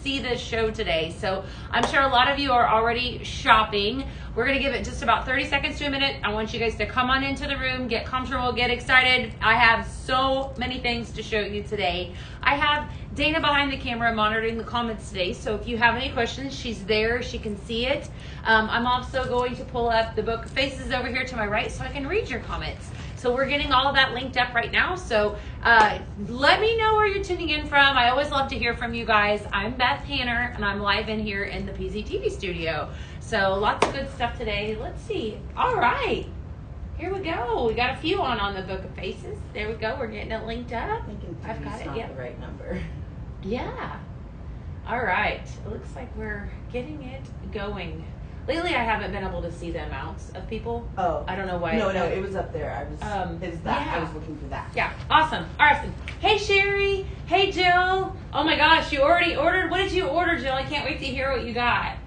see this show today. So I'm sure a lot of you are already shopping. We're going to give it just about 30 seconds to a minute. I want you guys to come on into the room, get comfortable, get excited. I have so many things to show you today. I have Dana behind the camera monitoring the comments today. So if you have any questions, she's there. She can see it. I'm also going to pull up the book of faces over here to my right so I can read your comments. So we're getting all of that linked up right now. So let me know where you're tuning in from. I always love to hear from you guys. I'm Beth Hanner, and I'm live in here in the Pztv studio. So lots of good stuff today. Let's see. All right. Here we go. We got a few on the book of faces. There we go. We're getting it linked up. I've got it. Not the right number. Yeah. All right. It looks like we're getting it going. Lately, I haven't been able to see the amounts of people. Oh. I don't know why. No, it was up there. It was that. Yeah. I was looking for that. Yeah. Awesome. All right. Hey, Sherry. Hey, Jill. Oh, my gosh. You already ordered? What did you order, Jill? I can't wait to hear what you got.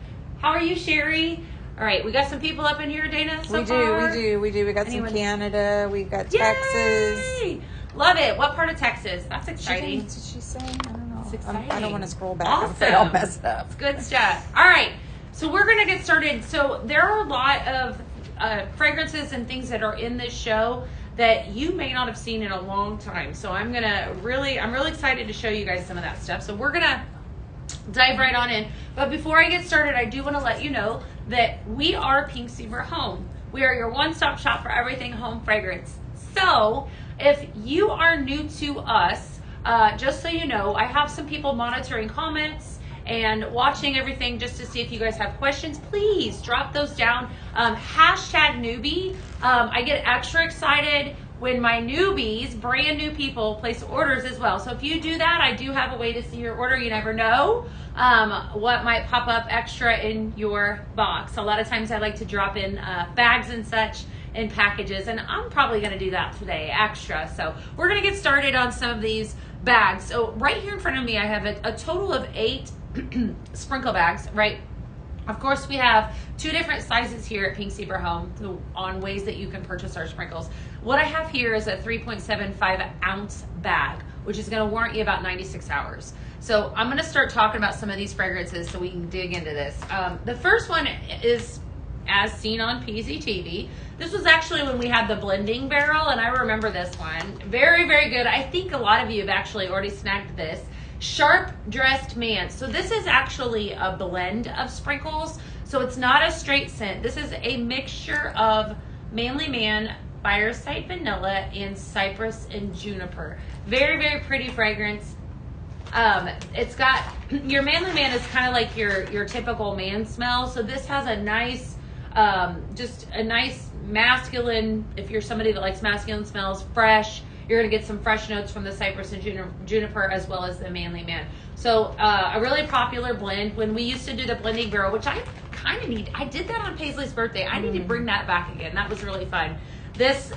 How are you, Sherry? All right. We got some people up in here, Dana, so far? We do. We got some Canada. We got Texas. Yay! Love it. What part of Texas? That's exciting. What did she say? I don't know. It's exciting. I don't want to scroll back. Awesome. I'm afraid I'll mess it up. It's good stuff. All right. So we're going to get started. So there are a lot of fragrances and things that are in this show that you may not have seen in a long time. So I'm really excited to show you guys some of that stuff. So we're going to dive right on in. But before I get started, I do want to let you know that we are Pztv Home. We are your one-stop shop for everything home fragrance. So if you are new to us, just so you know, I have some people monitoring comments and watching everything just to see if you guys have questions. Please drop those down. Hashtag newbie. I get extra excited when my newbies, brand new people, place orders as well. So if you do that, I do have a way to see your order. You never know what might pop up extra in your box. A lot of times I like to drop in bags and such in packages, and I'm probably going to do that today extra. So we're going to get started on some of these bags. So right here in front of me, I have a total of 8 sprinkle bags, right? Of course, we have 2 different sizes here at Pztv Home on ways that you can purchase our sprinkles. What I have here is a 3.75 ounce bag, which is going to warrant you about 96 hours. So I'm going to start talking about some of these fragrances so we can dig into this. The first one is as seen on Pztv. This was actually when we had the blending barrel, and I remember this one. Very, very good. I think a lot of you have actually already snagged this. Sharp Dressed Man. So this is actually a blend of sprinkles. So it's not a straight scent. This is a mixture of Manly Man, Fireside Vanilla, and Cypress and Juniper. Very, very pretty fragrance. It's got, your Manly Man is kind of like your typical man smell. So this has a nice, just a nice masculine, if you're somebody that likes masculine smells, fresh. You're going to get some fresh notes from the Cypress and Juniper as well as the Manly Man. So a really popular blend. When we used to do the blending barrel, which I kind of need, I did that on Paisley's birthday. I need to bring that back again. That was really fun. This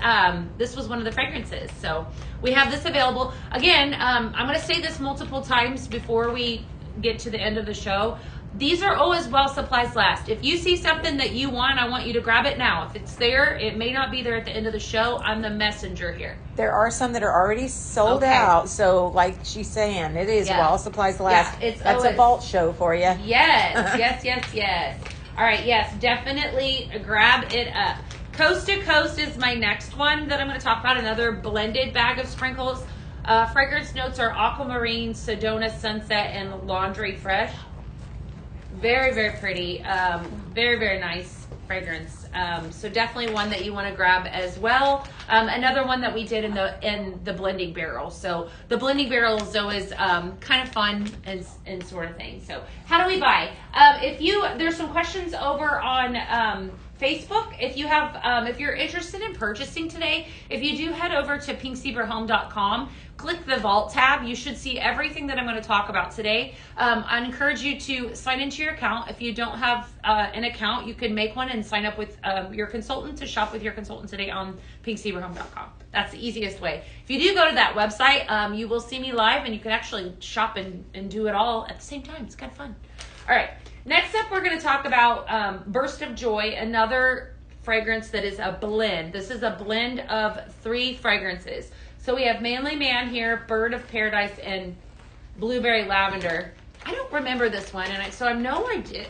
was one of the fragrances. So we have this available. Again, I'm going to say this multiple times before we get to the end of the show. These are always while supplies last. If you see something that you want, I want you to grab it now. If it's there, it may not be there at the end of the show. I'm the messenger here. There are some that are already sold out. So like she's saying, it is while supplies last. Yeah, That's a vault show for you. Yes, yes. All right, yes, definitely grab it up. Coast to Coast is my next one that I'm going to talk about. Another blended bag of sprinkles. Fragrance notes are Aquamarine, Sedona Sunset, and Laundry Fresh. Very, very pretty. Very, very nice fragrance. So definitely one that you want to grab as well. Another one that we did in the blending barrel. So the blending barrel is always kind of fun and sort of thing. So how do we buy? There's some questions over on Facebook. If you have, if you're interested in purchasing today, if you do head over to pztvhome.com, click the Vault tab. You should see everything that I'm going to talk about today. I encourage you to sign into your account. If you don't have an account, you can make one and sign up with your consultant to shop with your consultant today on pztvhome.com. That's the easiest way. If you do go to that website, you will see me live and you can actually shop and do it all at the same time. It's kind of fun. All right. Next up, we're going to talk about Burst of Joy, another fragrance that is a blend. This is a blend of 3 fragrances. So we have Manly Man here, Bird of Paradise, and Blueberry Lavender. I don't remember this one, and I know I did.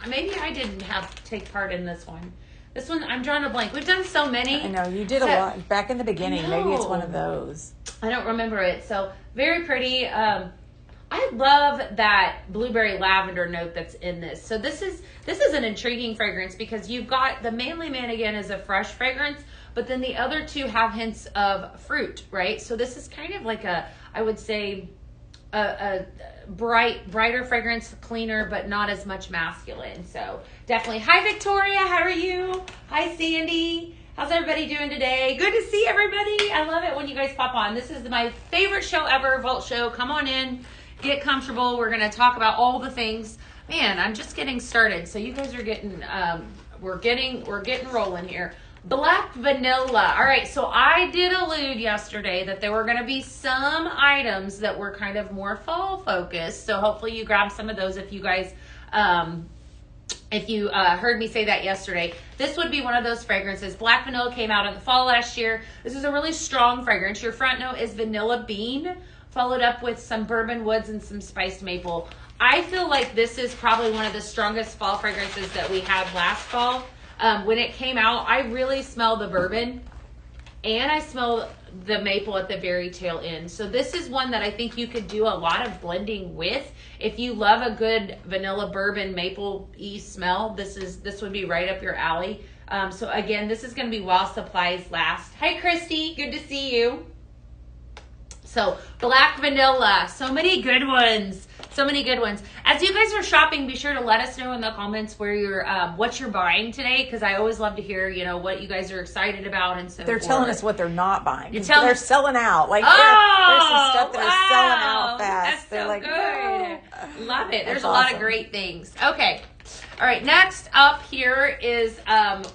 Maybe I didn't take part in this one. This one, I'm drawing a blank. We've done so many. I know you did a lot back in the beginning. Maybe it's one of those. I don't remember it. So very pretty. I love that blueberry lavender note that's in this. So this is an intriguing fragrance because you've got the Manly Man again as a fresh fragrance, but then the other two have hints of fruit, right? So this is kind of like I would say, a brighter fragrance, cleaner, but not as much masculine. So definitely. Hi, Victoria. How are you? Hi, Sandy. How's everybody doing today? Good to see everybody. I love it when you guys pop on. This is my favorite show ever, Vault Show. Come on in. Get comfortable. We're going to talk about all the things. Man, I'm just getting started. So you guys are getting, we're getting rolling here. Black vanilla. All right. So I did allude yesterday that there were going to be some items that were kind of more fall focused. So hopefully you grab some of those if you guys, if you heard me say that yesterday. This would be one of those fragrances. Black vanilla came out in the fall last year. This is a really strong fragrance. Your front note is vanilla bean, followed up with some bourbon woods and some spiced maple. I feel like this is probably one of the strongest fall fragrances that we had last fall. When it came out, I really smell the bourbon and I smell the maple at the very tail end. So this is one that I think you could do a lot of blending with. If you love a good vanilla bourbon maple-y smell, this would be right up your alley. So again, this is going to be while supplies last. Hi, Christy. Good to see you. So black vanilla, so many good ones. So many good ones. As you guys are shopping, be sure to let us know in the comments where you're, what you're buying today, because I always love to hear, what you guys are excited about and so They're forth. telling us what they're not buying. They're selling out. Like there's some stuff that are selling out fast. That's They're so like, good. oh. Love it. There's That's a lot awesome. of great things. Okay. All right. Next up here is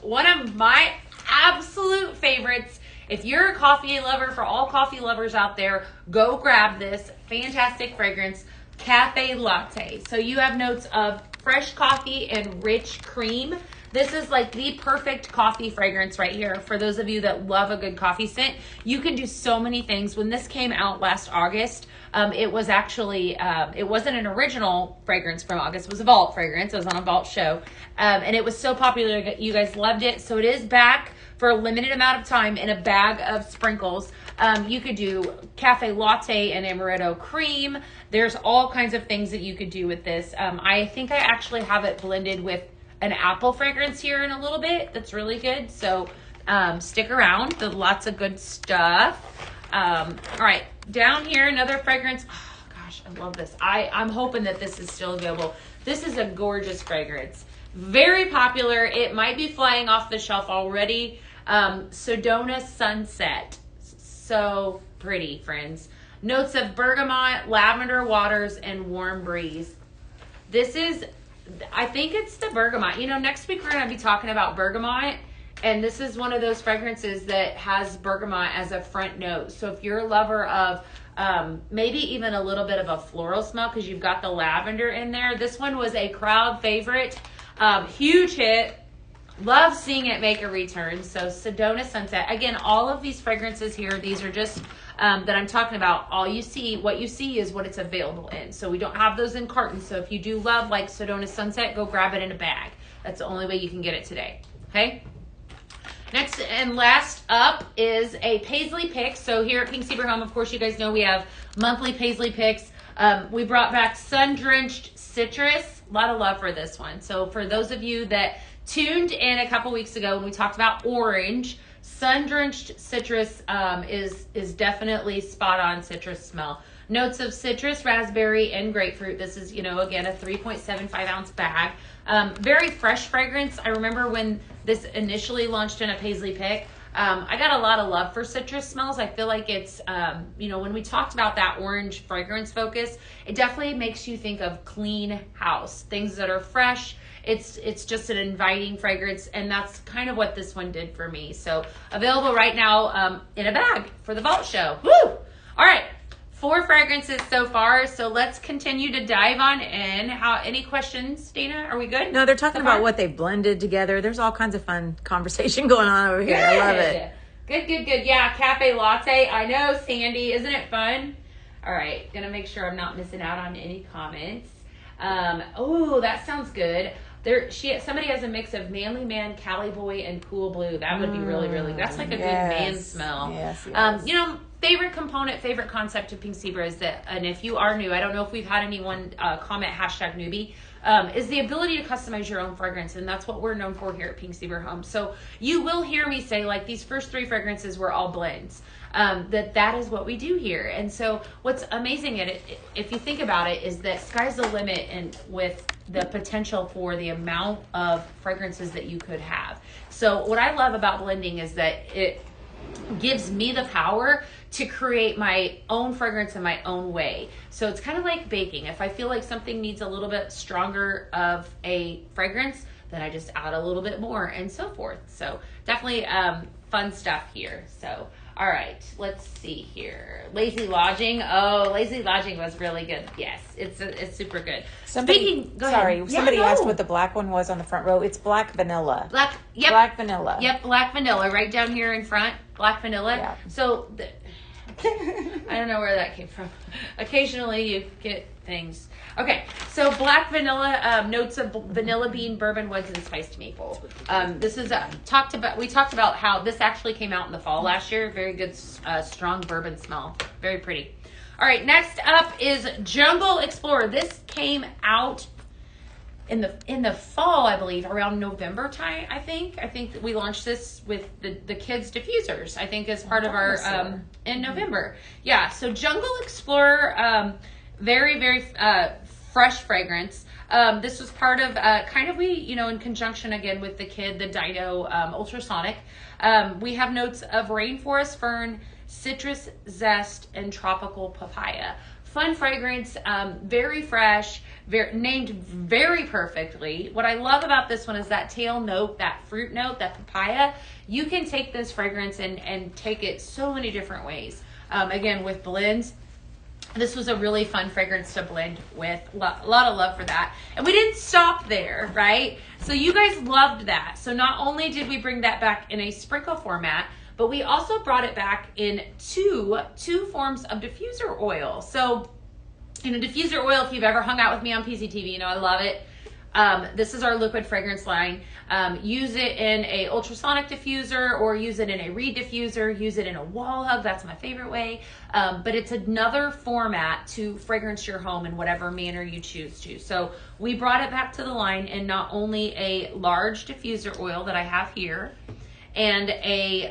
one of my absolute favorites. If you're a coffee lover, for all coffee lovers out there, go grab this fantastic fragrance, Cafe Latte. So you have notes of fresh coffee and rich cream. This is like the perfect coffee fragrance right here. For those of you that love a good coffee scent, you can do so many things. When this came out last August, it was actually, it wasn't an original fragrance from August. It was a Vault fragrance. It was on a Vault show. And it was so popular. You guys loved it. So it is back for a limited amount of time in a bag of sprinkles. You could do cafe latte and amaretto cream. There's all kinds of things that you could do with this. I think I actually have it blended with an apple fragrance here in a little bit. That's really good. So stick around. There's lots of good stuff. All right, down here, another fragrance. Oh gosh, I love this. I'm hoping that this is still available. This is a gorgeous fragrance. Very popular. It might be flying off the shelf already. Sedona Sunset. So pretty, friends. Notes of bergamot, lavender waters, and warm breeze. This is, I think it's the bergamot. Next week we're going to be talking about bergamot. And this is one of those fragrances that has bergamot as a front note. So if you're a lover of maybe even a little bit of a floral smell because you've got the lavender in there. This one was a crowd favorite. Huge hit. Love seeing it make a return. So Sedona Sunset. Again, all of these fragrances here, these are just that I'm talking about. What you see is what it's available in. So we don't have those in cartons. So if you do love like Sedona Sunset, go grab it in a bag. That's the only way you can get it today. Okay? Next and last up is a Paisley pick. So here at Pink Zebra Home, of course, you guys know we have monthly Paisley picks. We brought back Sun-Drenched Citrus. A lot of love for this one. So for those of you that tuned in a couple weeks ago when we talked about orange, Sun-Drenched Citrus is definitely spot on citrus smell. Notes of citrus, raspberry, and grapefruit. This is, again, a 3.75 ounce bag. Very fresh fragrance. I remember when this initially launched in a Paisley pick, I got a lot of love for citrus smells. I feel like it's, when we talked about that orange fragrance focus, it definitely makes you think of clean house, things that are fresh. It's just an inviting fragrance, and that's kind of what this one did for me. So available right now in a bag for the Vault show. Woo! All right. 4 fragrances so far, so let's continue to dive on in. Any questions, Dana? Are we good? No, they're talking about what they blended together. There's all kinds of fun conversation going on over here. I love it. Good. Yeah, cafe latte. I know, Sandy. Isn't it fun? All right, gonna make sure I'm not missing out on any comments. Oh, that sounds good. Somebody has a mix of Manly Man, Cali Boy, and Cool Blue. That would be really, really. That's like a good man smell. Yes. Favorite component, favorite concept of Pink Zebra is that, and if you are new, I don't know if we've had anyone comment #newbie, is the ability to customize your own fragrance, and that's what we're known for here at Pink Zebra Home. So you will hear me say, like, these first 3 fragrances were all blends. That is what we do here. And so what's amazing at it, if you think about it, is that sky's the limit and with the potential for the amount of fragrances that you could have. So what I love about blending is that it gives me the power to create my own fragrance in my own way. So it's kind of like baking. If I feel like something needs a little bit stronger of a fragrance, then I just add a little bit more and so forth. So definitely fun stuff here. So all right, let's see here. Lazy Lodging. Oh, Lazy Lodging was really good. Yes, it's super good. Somebody asked what the black one was on the front row. It's black vanilla. Black vanilla. Yep, black vanilla right down here in front. Black vanilla. Yeah. So I don't know where that came from. Occasionally you get things. Okay, so black vanilla, notes of vanilla bean, bourbon woods, and spiced maple. This is we talked about how this actually came out in the fall last year. Very good, strong bourbon smell. Very pretty. All right, next up is Jungle Explorer. This came out in the fall, I believe, around November time. I think that we launched this with the kids diffusers. I think as part of our in November. Yeah. So Jungle Explorer, very very fresh fragrance. This was part of in conjunction again with the Dino Ultrasonic. We have notes of rainforest fern, citrus zest, and tropical papaya. Fun fragrance, very fresh, named very perfectly. What I love about this one is that tail note, that fruit note, that papaya. You can take this fragrance and take it so many different ways. Again, with blends. This was a really fun fragrance to blend with. A lot of love for that. And we didn't stop there, right? So you guys loved that. So not only did we bring that back in a sprinkle format, but we also brought it back in two forms of diffuser oil. So, diffuser oil, if you've ever hung out with me on Pztv, I love it. This is our liquid fragrance line. Use it in a ultrasonic diffuser or use it in a reed diffuser, use it in a wall hug. That's my favorite way. But it's another format to fragrance your home in whatever manner you choose to. So we brought it back to the line in not only a large diffuser oil that I have here and a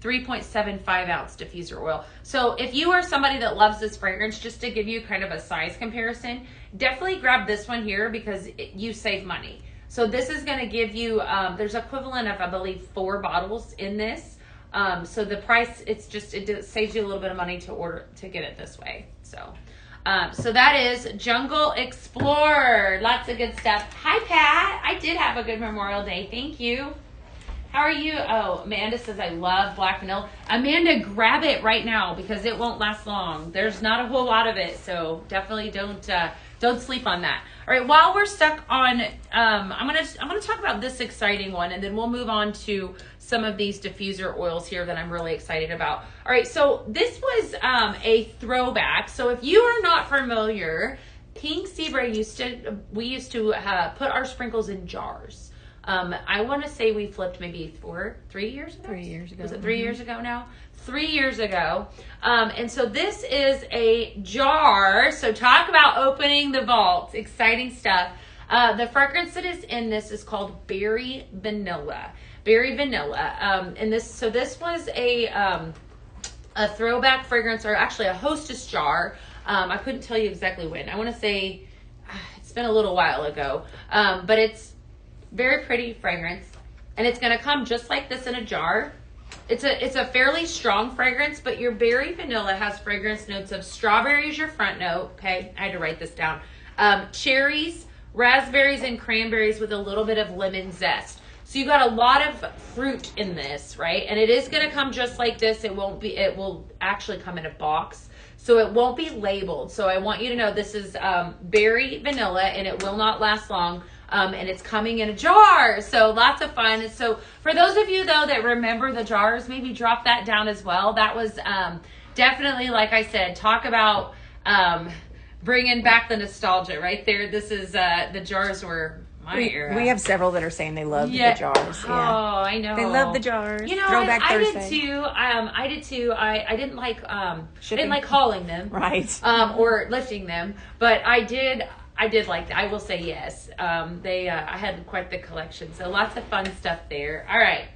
3.75 ounce diffuser oil. So if you are somebody that loves this fragrance, just to give you kind of a size comparison, definitely grab this one here because you save money. So this is going to give you, there's equivalent of, I believe, 4 bottles in this. So the price, it saves you a little bit of money to get it this way. So that is Jungle Explorer. Lots of good stuff. Hi, Pat. I did have a good Memorial Day. Thank you. How are you? Oh, Amanda says, I love black vanilla. Amanda, grab it right now because it won't last long. There's not a whole lot of it, so definitely don't sleep on that. All right, while we're stuck on, I'm gonna talk about this exciting one, and then we'll move on to some of these diffuser oils here that I'm really excited about. All right, so this was a throwback. So if you are not familiar, Pink Zebra we used to put our sprinkles in jars. I want to say we flipped maybe 3 years ago? 3 years ago. Was it 3 years ago now? 3 years ago. And so this is a jar. So talk about opening the vault. Exciting stuff. The fragrance that is in this is called Berry Vanilla. Berry Vanilla. And this was a throwback fragrance, or actually a Hostess jar. I couldn't tell you exactly when. I want to say it's been a little while ago. But it's very pretty fragrance, and it's going to come just like this in a jar. It's a fairly strong fragrance, but your Berry Vanilla has fragrance notes of strawberry as your front note. Okay, I had to write this down. Cherries, raspberries, and cranberries with a little bit of lemon zest. So you got a lot of fruit in this, right? And it is going to come just like this. It will actually come in a box, so it won't be labeled. So I want you to know this is Berry Vanilla, and it will not last long. And it's coming in a jar, so lots of fun. So for those of you, though, that remember the jars, maybe drop that down as well. That was definitely, like I said, talk about bringing back the nostalgia right there. This is the jars were my era. We have several that are saying they love the jars. Oh, I know. They love the jars. You know, Throwback I Thursday. did too. I did too. I didn't like hauling them, right? Or lifting them, but I did like that. I will say yes. I had quite the collection, so lots of fun stuff there. All right.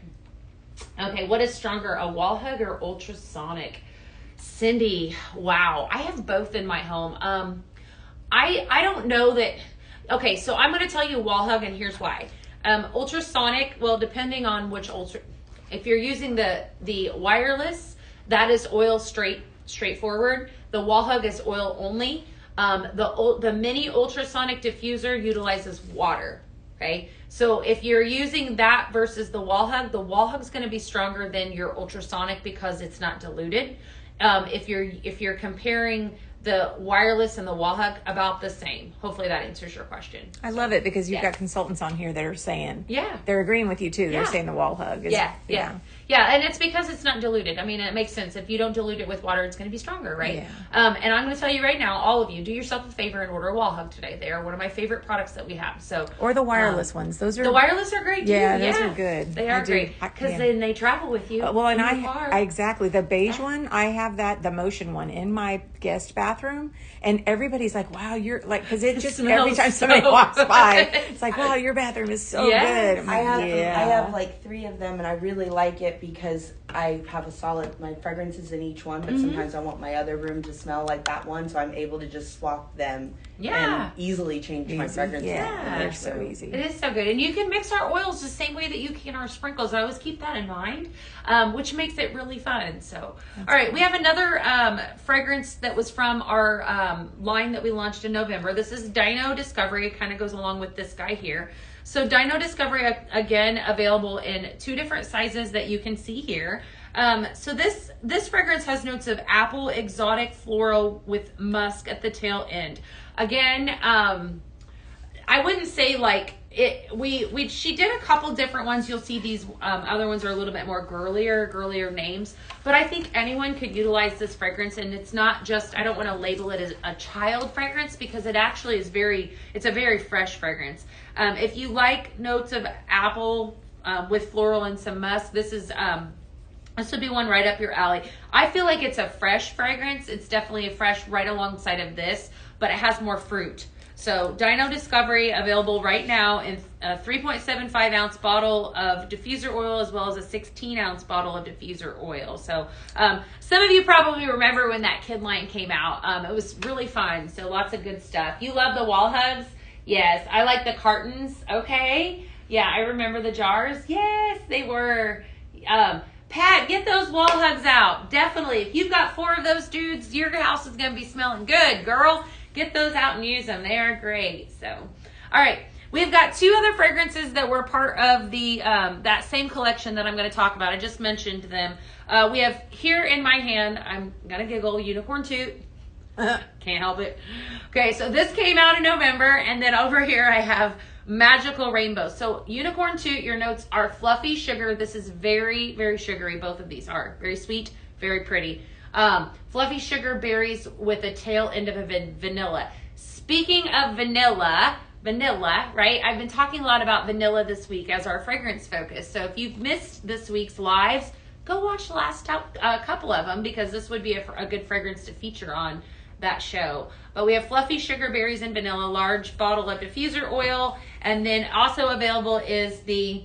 Okay, what is stronger, a wall hug or ultrasonic? Cindy, wow. I have both in my home. I don't know that. Okay, so I'm going to tell you wall hug, and here's why. Ultrasonic, well, depending on which if you're using the wireless, that is oil straightforward. The wall hug is oil only. The mini ultrasonic diffuser utilizes water. Okay, so if you're using that versus the wall hug's going to be stronger than your ultrasonic because it's not diluted. If you're comparing the wireless and the wall hug, about the same. Hopefully that answers your question. I love it because you've got consultants on here that are saying, yeah, they're agreeing with you too. They're saying the wall hug is, yeah, and it's because it's not diluted. I mean, it makes sense. If you don't dilute it with water, it's going to be stronger, right? Yeah. And I'm going to tell you right now, all of you, do yourself a favor and order a wall hug today. They are one of my favorite products that we have. So or the wireless ones. Those are the wireless are great too. Yeah, those are good. They are great because then they travel with you. Well, and I exactly the beige one. I have the motion one in my guest bathroom, and everybody's like, "Wow, you're like," because it just every time somebody walks by, it's like, "Wow, your bathroom is so good." I have like 3 of them, and I really like it because I have my fragrances in each one, but sometimes I want my other room to smell like that one, so I'm able to just swap them and easily change my fragrances. Yeah, they're so easy. It is so good. And you can mix our oils the same way that you can our sprinkles. I always keep that in mind, which makes it really fun. So, all right, we have another fragrance that was from our line that we launched in November. This is Dino Discovery. It kind of goes along with this guy here. So Dino Discovery, again, available in 2 different sizes that you can see here. So this fragrance has notes of apple, exotic, floral with musk at the tail end. Again, I wouldn't say like it. She did a couple different ones. You'll see these other ones are a little bit more girlier names. But I think anyone could utilize this fragrance, and it's not just. I don't want to label it as a child fragrance because it actually is it's a very fresh fragrance. If you like notes of apple with floral and some musk, this would be one right up your alley. I feel like it's a fresh fragrance. It's definitely a fresh right alongside of this, but it has more fruit. So Dino Discovery available right now in a 3.75 ounce bottle of diffuser oil as well as a 16 ounce bottle of diffuser oil. So some of you probably remember when that kid line came out. It was really fun. So lots of good stuff. You love the wall hugs? Yes. I like the cartons. Okay. Yeah, I remember the jars. Yes, they were. Pat, get those wall hugs out. Definitely. If you've got 4 of those dudes, your house is going to be smelling good, girl. Get those out and use them. They are great. So, all right. We've got 2 other fragrances that were part of the that same collection that I'm going to talk about. I just mentioned them. We have here in my hand, I'm going to giggle, Unicorn Toot. Can't help it. Okay, so this came out in November, and then over here I have Magical Rainbow. So Unicorn Toot, your notes are fluffy sugar. This is very, very sugary. Both of these are very sweet, very pretty. Fluffy sugar berries with a tail end of a vanilla. Speaking of vanilla, right? I've been talking a lot about vanilla this week as our fragrance focus. So if you've missed this week's lives, go watch the last couple of them because this would be a good fragrance to feature on that show. But we have fluffy sugar berries and vanilla, large bottle of diffuser oil, and then also available is the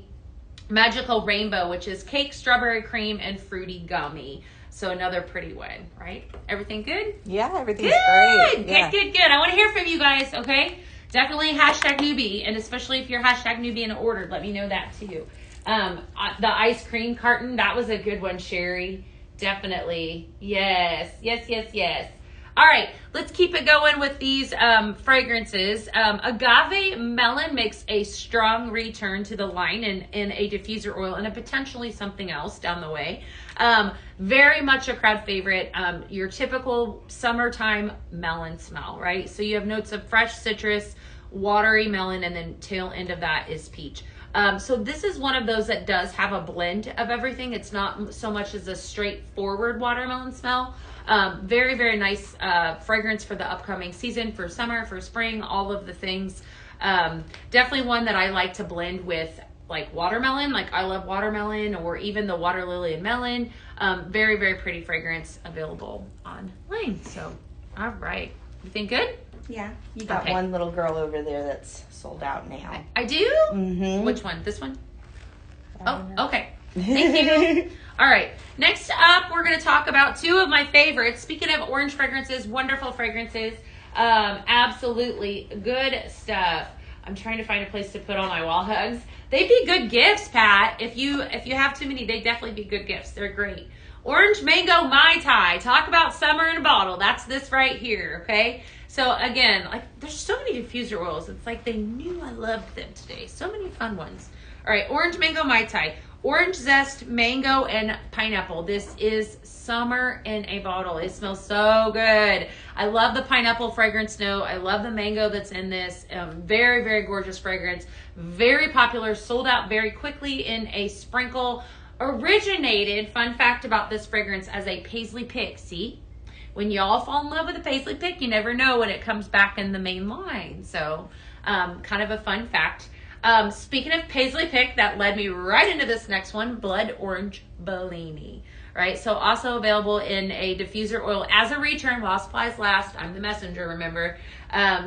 Magical Rainbow, which is cake, strawberry cream, and fruity gummy. So another pretty one, right? Everything good? Yeah, everything's great. Good. I want to hear from you guys, okay? Definitely #newbie, and especially if you're #newbie and ordered, let me know that too. The ice cream carton, that was a good one, Sherry. Definitely. Yes. All right, let's keep it going with these fragrances. Agave Melon makes a strong return to the line in a diffuser oil and a potentially something else down the way. Very much a crowd favorite. Your typical summertime melon smell, right? So you have notes of fresh citrus, watery melon, and then tail end of that is peach. So this is one of those that does have a blend of everything. It's not so much as a straightforward watermelon smell. Very, very nice fragrance for the upcoming season, for summer, for spring, all of the things. Definitely one that I like to blend with like watermelon. Like I love watermelon, or even the water lily and melon. Very, very pretty fragrance available online. So, all right. You think good? Yeah. You got one little girl over there that's sold out now. I do? Mm-hmm. Which one? This one? Oh, okay. Thank you. All right. Next up, we're going to talk about two of my favorites. Speaking of orange fragrances, wonderful fragrances. Absolutely good stuff. I'm trying to find a place to put all my wall hugs. They'd be good gifts, Pat. If you have too many, they'd definitely be good gifts. They're great. Orange Mango Mai Tai. Talk about summer in a bottle. That's this right here, okay? So again, like there's so many diffuser oils. It's like they knew I loved them today. So many fun ones. All right, Orange Mango Mai Tai. Orange zest, mango, and pineapple. This is summer in a bottle. It smells so good. I love the pineapple fragrance note. I love the mango that's in this. Very, very gorgeous fragrance. Very popular. Sold out very quickly in a sprinkle. Originated, fun fact about this fragrance, as a paisley pick. See? When y'all fall in love with a paisley pick, you never know when it comes back in the main line. So, kind of a fun fact. Speaking of paisley pick, that led me right into this next one, Blood Orange Bellini. Right, so also available in a diffuser oil as a return while supplies last. I'm the messenger, remember.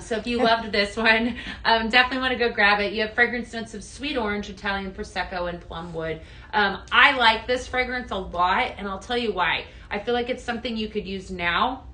So if you loved this one, definitely want to go grab it. You have fragrance notes of sweet orange, Italian Prosecco, and plum wood. I like this fragrance a lot, and I'll tell you why. I feel like it's something you could use now.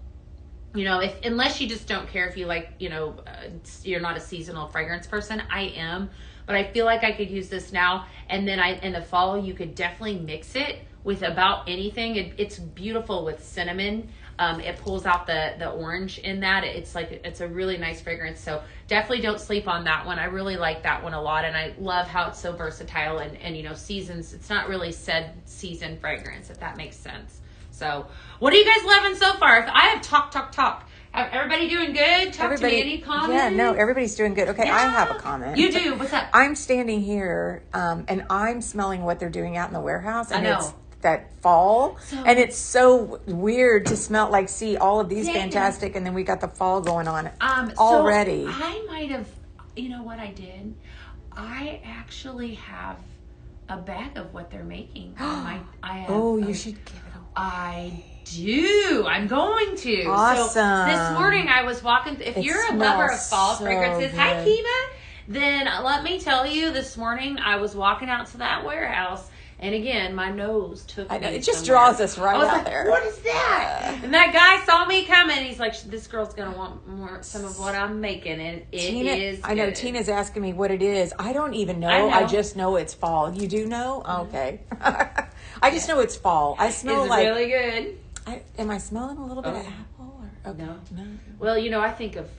You know, unless you just don't care if you like, you're not a seasonal fragrance person. I am, but I feel like I could use this now, and then in the fall you could definitely mix it with about anything. It's beautiful with cinnamon. It pulls out the orange in that. It's a really nice fragrance. So definitely don't sleep on that one. I really like that one a lot, and I love how it's so versatile and seasons. It's not really said season fragrance, if that makes sense. So what are you guys loving so far? If I have talk. Everybody doing good? To me. Any comments? Yeah, no, everybody's doing good. Okay, Yeah. I have a comment. You do? What's up? I'm standing here, and I'm smelling what they're doing out in the warehouse, and I know. it's that fall, and it's so weird to smell, see all of these fantastic, and then we got the fall going on already. So I might have, you know what I did? I actually have a bag of what they're making. I have, you should give it away. I do. I'm going to. Awesome. So this morning I was walking. If you're a lover of fall fragrances, hi Kiva. Then let me tell you, this morning I was walking out to that warehouse, and again my nose took me. It just somewhere. draws us right out there. What is that? And that guy saw me coming. He's like, "This girl's gonna want some of what I'm making," and is. I know good. Tina's asking me what it is. I don't even know. I know. I just know it's fall. You do know? Okay. I just know it's fall. I smell It's really good. Am I smelling a little bit of apple? Or, okay. No. Well, I think of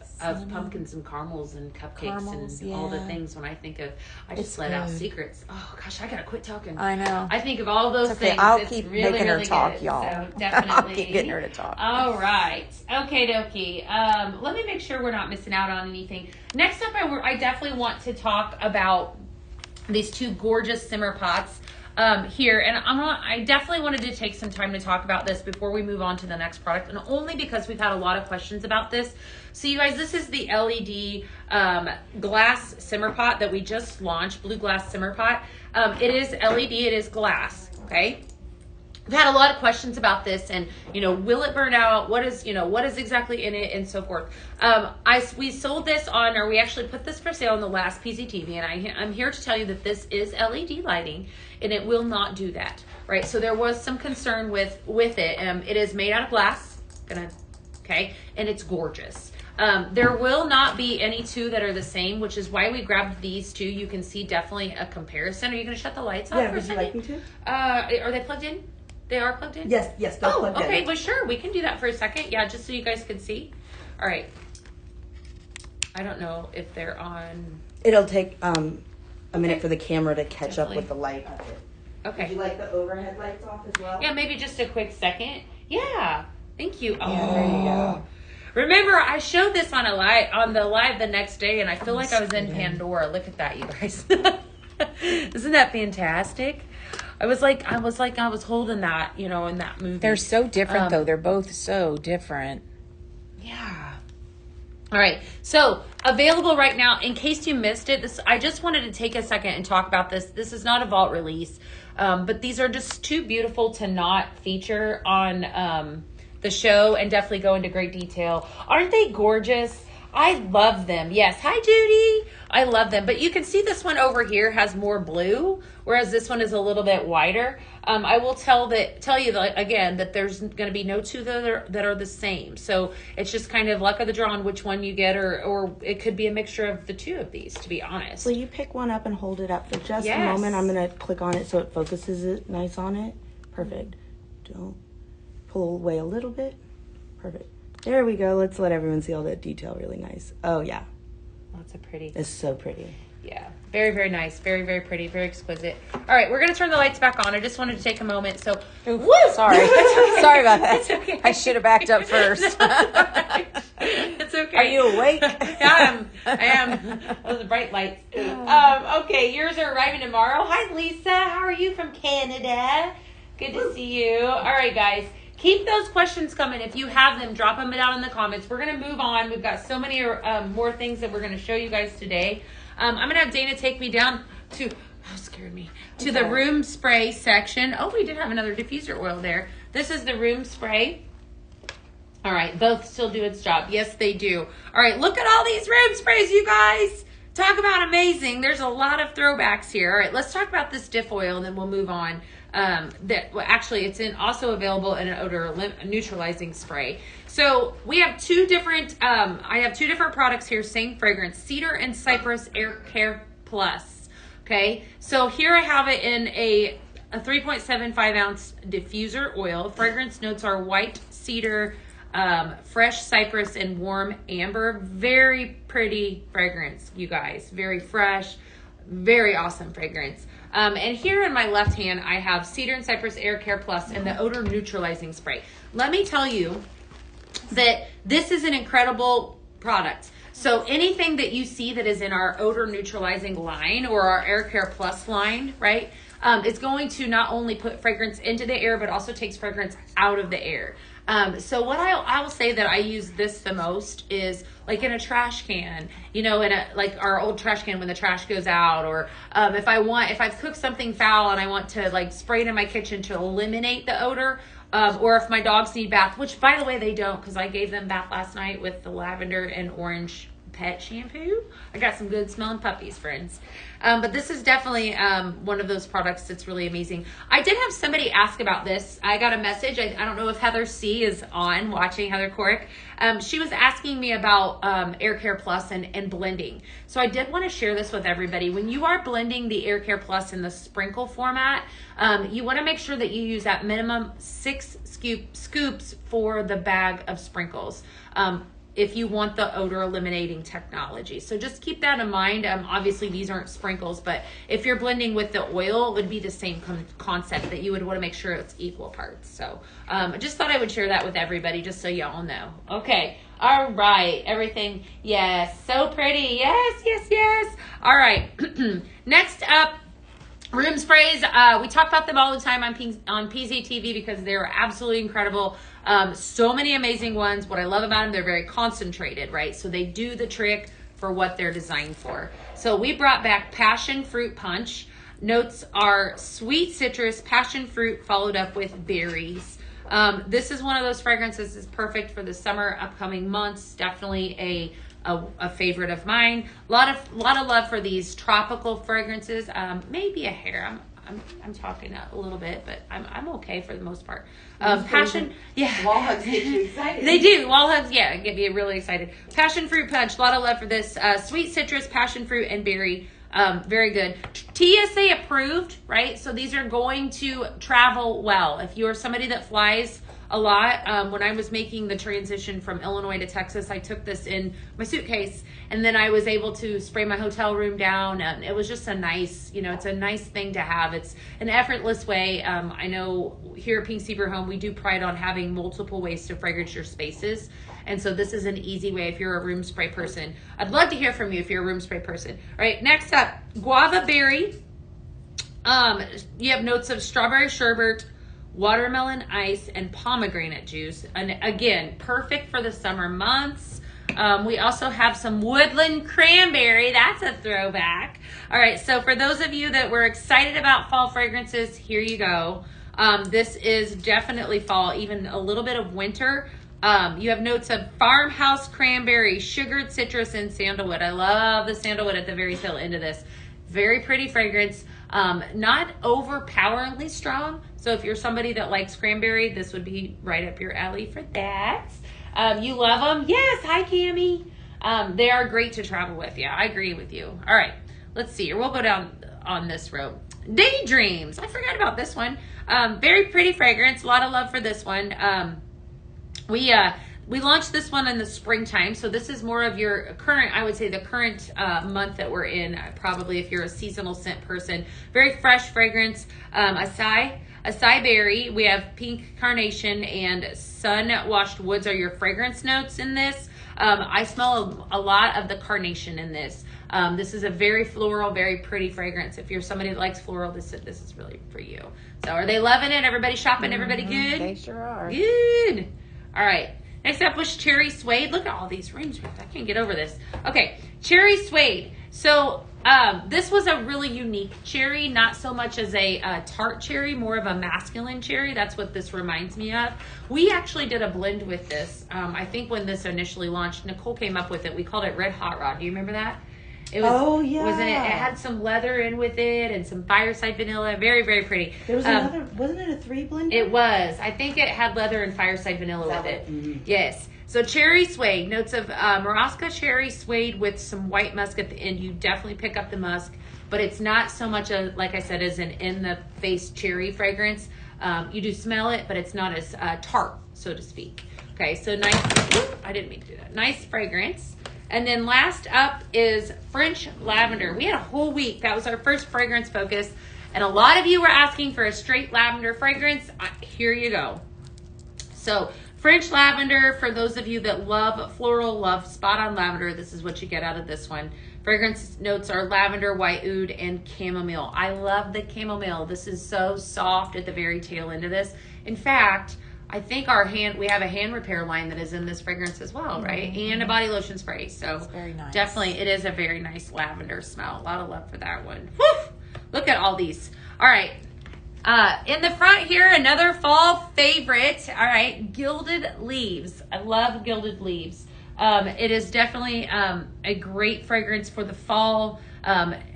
pumpkins and caramels and cupcakes and all the things when I think of. I just let out secrets. Oh gosh, I gotta quit talking. I know. I think of all those things. I'll it's keep really, making her really talk, good. y'all. So definitely. I'll keep getting her to talk. All right. Okay, dokie. Let me make sure we're not missing out on anything. Next up, I definitely want to talk about these two gorgeous simmer pots. Here, and I definitely wanted to take some time to talk about this before we move on to the next product, and only because we've had a lot of questions about this. So you guys, this is the LED glass simmer pot that we just launched, blue glass simmer pot. It is LED, it is glass, okay? I've had a lot of questions about this, and will it burn out? What is exactly in it, and so forth. We sold this we actually put this for sale on the last Pztv, and I'm here to tell you that this is LED lighting, and it will not do that, right? So there was some concern with it. It is made out of glass, and it's gorgeous. There will not be any two that are the same, which is why we grabbed these two. You can see definitely a comparison. Are you going to shut the lights off for a second? Would you like me to? Are they plugged in? They are plugged in? Yes, they're plugged in. Okay, well, sure. We can do that for a second. Yeah, just so you guys can see. All right. I don't know if they're on. It'll take a minute for the camera to catch up with the light of it. Okay. Would you like the overhead lights off as well? Yeah, maybe just a quick second. Yeah. Thank you. Oh, Yeah, there you go. Remember, I showed this on the live the next day, and I feel like I was in Pandora. Look at that, you guys. Isn't that fantastic? I was holding that, in that movie. They're so different, though. They're both so different. Yeah. All right. So available right now. In case you missed it, I just wanted to take a second and talk about this. This is not a vault release, but these are just too beautiful to not feature on the show, and definitely go into great detail. Aren't they gorgeous? I love them. Yes. Hi, Judy. I love them. But you can see this one over here has more blue, whereas this one is a little bit wider. I will tell you again that there's going to be no two that are the same. So it's just kind of luck of the draw on which one you get, or it could be a mixture of the two of these, to be honest. Will you pick one up and hold it up for just a moment? I'm going to click on it so it focuses it nice on it. Perfect. Don't pull away a little bit. Perfect. There we go. Let's let everyone see all that detail really nice. Oh, yeah. That's a pretty. It's so pretty. Yeah. Very, very nice. Very, very pretty. Very exquisite. All right. We're going to turn the lights back on. I just wanted to take a moment. So, woo! Sorry. Sorry about that. It's okay. I should have backed up first. It's okay. Are you awake? I am. Those are bright lights. Okay. Yours are arriving tomorrow. Hi, Lisa. How are you from Canada? Good to see you. All right, guys. Keep those questions coming. If you have them, drop them down in the comments. We're going to move on. We've got so many more things that we're going to show you guys today. I'm going to have Dana take me down to, scared me, to the room spray section. Oh, we did have another diffuser oil there. This is the room spray. All right, both still do its job. Yes, they do. All right, look at all these room sprays, you guys. Talk about amazing. There's a lot of throwbacks here. All right, let's talk about this diff oil, and then we'll move on. It's also available in an odor neutralizing spray. So we have two different, I have two different products here, same fragrance, Cedar and Cypress Air Care Plus. Okay. So here I have it in a 3.75 ounce diffuser oil. Fragrance notes are white cedar, fresh cypress, and warm amber. Very pretty fragrance, you guys. Very fresh, very awesome fragrance. And here in my left hand, I have Cedar and Cypress Air Care Plus and the odor neutralizing spray. Let me tell you that this is an incredible product. So anything that you see that is in our odor neutralizing line or our Air Care Plus line, right? It's going to not only put fragrance into the air, but also takes fragrance out of the air. So what I will say that I use this the most is like in a trash can, in like our old trash can when the trash goes out, or if I've cooked something foul and I want to like spray it in my kitchen to eliminate the odor, or if my dogs need bath, which by the way they don't, because I gave them bath last night with the lavender and orange pet shampoo. I got some good smelling puppies, friends. But this is definitely one of those products that's really amazing. I did have somebody ask about this. I got a message. I don't know if Heather C is on watching, Heather Corrick. She was asking me about Air Care Plus and blending. So I did want to share this with everybody. When you are blending the Air Care Plus in the sprinkle format, you want to make sure that you use that minimum 6 scoops for the bag of sprinkles. If you want the odor eliminating technology. So just keep that in mind. Obviously these aren't sprinkles, but if you're blending with the oil, it would be the same concept, that you would want to make sure it's equal parts. So I just thought I would share that with everybody just so y'all know. Okay. All right. Everything. Yes. So pretty. Yes. All right. Next up, room sprays. We talk about them all the time on Pztv because they're absolutely incredible. So many amazing ones. What I love about them, they're very concentrated, right? So they do the trick for what they're designed for. So we brought back Passion Fruit Punch. Notes are sweet citrus, passion fruit, followed up with berries. This is one of those fragrances that's perfect for the summer, upcoming months. Definitely a favorite of mine. A lot of love for these tropical fragrances. Maybe a hair. I'm talking a little bit, but I'm okay for the most part. Passion, yeah. Wall hugs get you excited. They do. Wall hugs, yeah, get me really excited. Passion fruit punch. A lot of love for this. Sweet citrus, passion fruit, and berry. Very good. TSA approved, right? So these are going to travel well. If you're somebody that flies a lot, when I was making the transition from Illinois to Texas, I took this in my suitcase, and then I was able to spray my hotel room down, and it was just a nice, it's a nice thing to have. It's an effortless way. I know here at Pink Zebra Home, we do pride on having multiple ways to fragrance your spaces. And so this is an easy way if you're a room spray person. I'd love to hear from you if you're a room spray person. All right, next up, guava berry. You have notes of strawberry sherbet, watermelon ice, and pomegranate juice. And again, perfect for the summer months. We also have some woodland cranberry. That's a throwback. All right, so for those of you that were excited about fall fragrances, here you go. This is definitely fall, even a little bit of winter. You have notes of farmhouse cranberry, sugared citrus, and sandalwood. I love the sandalwood at the very tail end of this. Very pretty fragrance. Not overpoweringly strong. So if you're somebody that likes cranberry, this would be right up your alley for that. You love them? Yes. Hi, Cammie. They are great to travel with. Yeah, I agree with you. All right. Let's see. We'll go down on this road. Daydreams. I forgot about this one. Very pretty fragrance. A lot of love for this one. We launched this one in the springtime, so this is more of your current, I would say the current month that we're in, probably if you're a seasonal scent person. Very fresh fragrance. Acai berry. We have pink carnation and sun-washed woods are your fragrance notes in this. I smell a lot of the carnation in this. This is a very floral, very pretty fragrance. If you're somebody that likes floral, this is really for you. So are they loving it? Everybody shopping? Everybody good? They sure are. Good. All right. Next up was cherry suede. Look at all these rooms. I can't get over this. Okay. Cherry suede. So this was a really unique cherry, not so much as a tart cherry, more of a masculine cherry. That's what this reminds me of. We actually did a blend with this. I think when this initially launched, Nicole came up with it. We called it Red Hot Rod. Do you remember that? It was, it had some leather in with it and some fireside vanilla. Very, very pretty. There was another, wasn't it a 3 blend? It was. I think it had leather and fireside vanilla with it. Mm-hmm. Yes. So cherry suede, notes of Marasca cherry suede with some white musk at the end. You definitely pick up the musk, but it's not so much a, like I said, as an in-the-face cherry fragrance. You do smell it, but it's not as tart, so to speak. Okay, so nice. I didn't mean to do that. Nice fragrance. And then last up is French lavender. We had a whole week. That was our first fragrance focus. And a lot of you were asking for a straight lavender fragrance. Here you go. So French lavender, for those of you that love floral, love spot on lavender, this is what you get out of this one. Fragrance notes are lavender, white oud, and chamomile. I love the chamomile. This is so soft at the very tail end of this. In fact, I think we have a hand repair line that is in this fragrance as well, right? Mm-hmm. And a body lotion spray. So it's very nice. Definitely, it is a very nice lavender smell. A lot of love for that one. Woo! Look at all these. All right. In the front here, another fall favorite. All right. Gilded leaves. I love gilded leaves. It is definitely a great fragrance for the fall.